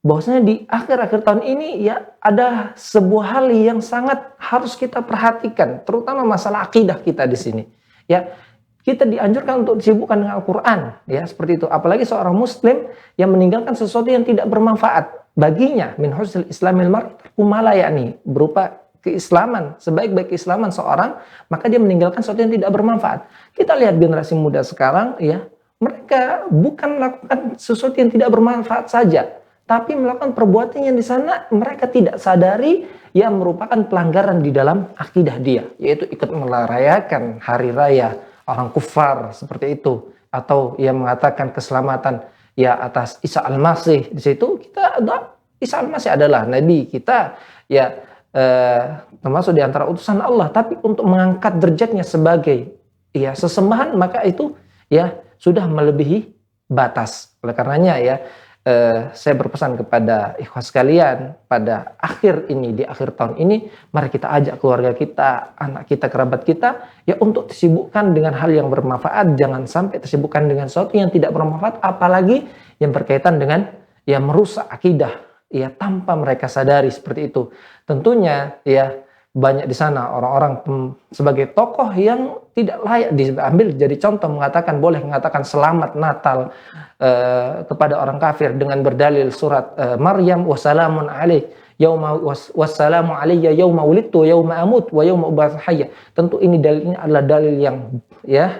bahwasanya di akhir-akhir tahun ini ya ada sebuah hal yang sangat harus kita perhatikan, terutama masalah akidah kita di sini. Ya, kita dianjurkan untuk disibukkan dengan Al-Qur'an ya seperti itu. Apalagi seorang muslim yang meninggalkan sesuatu yang tidak bermanfaat baginya, min husnil islamil mar'i tarku ma la ya'ni, berupa keislaman, sebaik-baik keislaman seorang, maka dia meninggalkan sesuatu yang tidak bermanfaat. Kita lihat generasi muda sekarang ya, mereka bukan melakukan sesuatu yang tidak bermanfaat saja, tapi melakukan perbuatan yang di sana mereka tidak sadari yang merupakan pelanggaran di dalam akidah dia, yaitu ikut merayakan hari raya orang kufar seperti itu, atau yang mengatakan keselamatan ya atas Isa Al-Masih. Di situ kita ada Isa Al-Masih adalah nabi kita, ya termasuk di antara utusan Allah, tapi untuk mengangkat derajatnya sebagai ya sesembahan, maka itu ya sudah melebihi batas. Oleh karenanya ya saya berpesan kepada ikhwas sekalian pada akhir ini, di akhir tahun ini, mari kita ajak keluarga kita, anak kita, kerabat kita ya untuk disibukkan dengan hal yang bermanfaat. Jangan sampai tersibukkan dengan sesuatu yang tidak bermanfaat, apalagi yang berkaitan dengan ya merusak akidah ya tanpa mereka sadari seperti itu. Tentunya ya banyak di sana orang-orang sebagai tokoh yang tidak layak diambil jadi contoh, boleh mengatakan selamat Natal kepada orang kafir dengan berdalil surat Maryam, wassalamun alaih yauma wassalamu alayya yauma wulidtu yauma amut wa yauma ub'atsu hayya. Tentu ini adalah dalil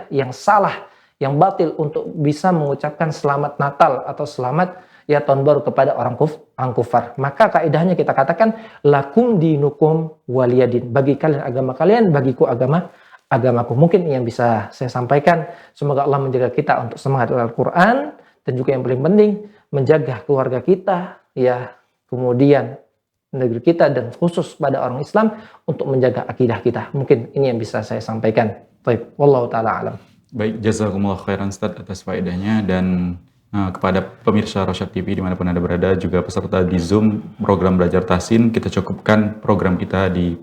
yang salah, yang batil untuk bisa mengucapkan selamat Natal atau selamat ya tahun baru kepada orang kufar. Maka kaidahnya kita katakan lakum dinukum waliyadin. Bagi kalian agama kalian, bagiku agamaku. Mungkin yang bisa saya sampaikan. Semoga Allah menjaga kita untuk semangat Al-Quran, dan juga yang paling penting menjaga keluarga kita, ya kemudian negeri kita, dan khusus pada orang Islam untuk menjaga akidah kita. Mungkin ini yang bisa saya sampaikan. Baik, wallahu taala alam. Baik, jazakumullah khairan Ustaz atas faedahnya, dan kepada pemirsa Rosyad TV dimanapun Anda berada, juga peserta di Zoom program Belajar Tahsin, kita cukupkan program kita di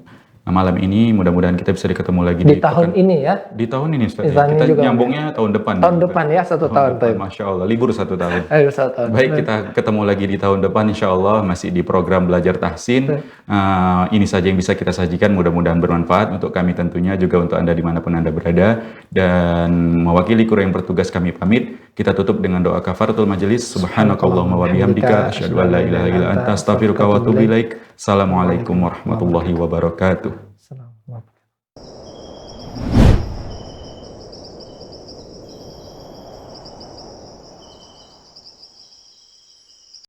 malam ini. Mudah-mudahan kita bisa ketemu lagi di tahun ini ya. Di tahun ini Ustaz. Ya. Kita nyambungnya tahun depan. Tahun depan ya, satu tahun. Masya Allah, libur 1 tahun. Tahun. Baik, kita ketemu lagi di tahun depan insya Allah, masih di program Belajar Tahsin. Ini saja yang bisa kita sajikan, mudah-mudahan bermanfaat untuk kami tentunya, juga untuk Anda dimanapun Anda berada. Dan mewakili kru yang bertugas kami pamit. Kita tutup dengan doa kafaratul majelis. Subhanakallahumma wa bihamdika asyhadu an la ilaha illa anta astaghfiruka wa atubu ilaik. Assalamualaikum warahmatullahi wabarakatuh.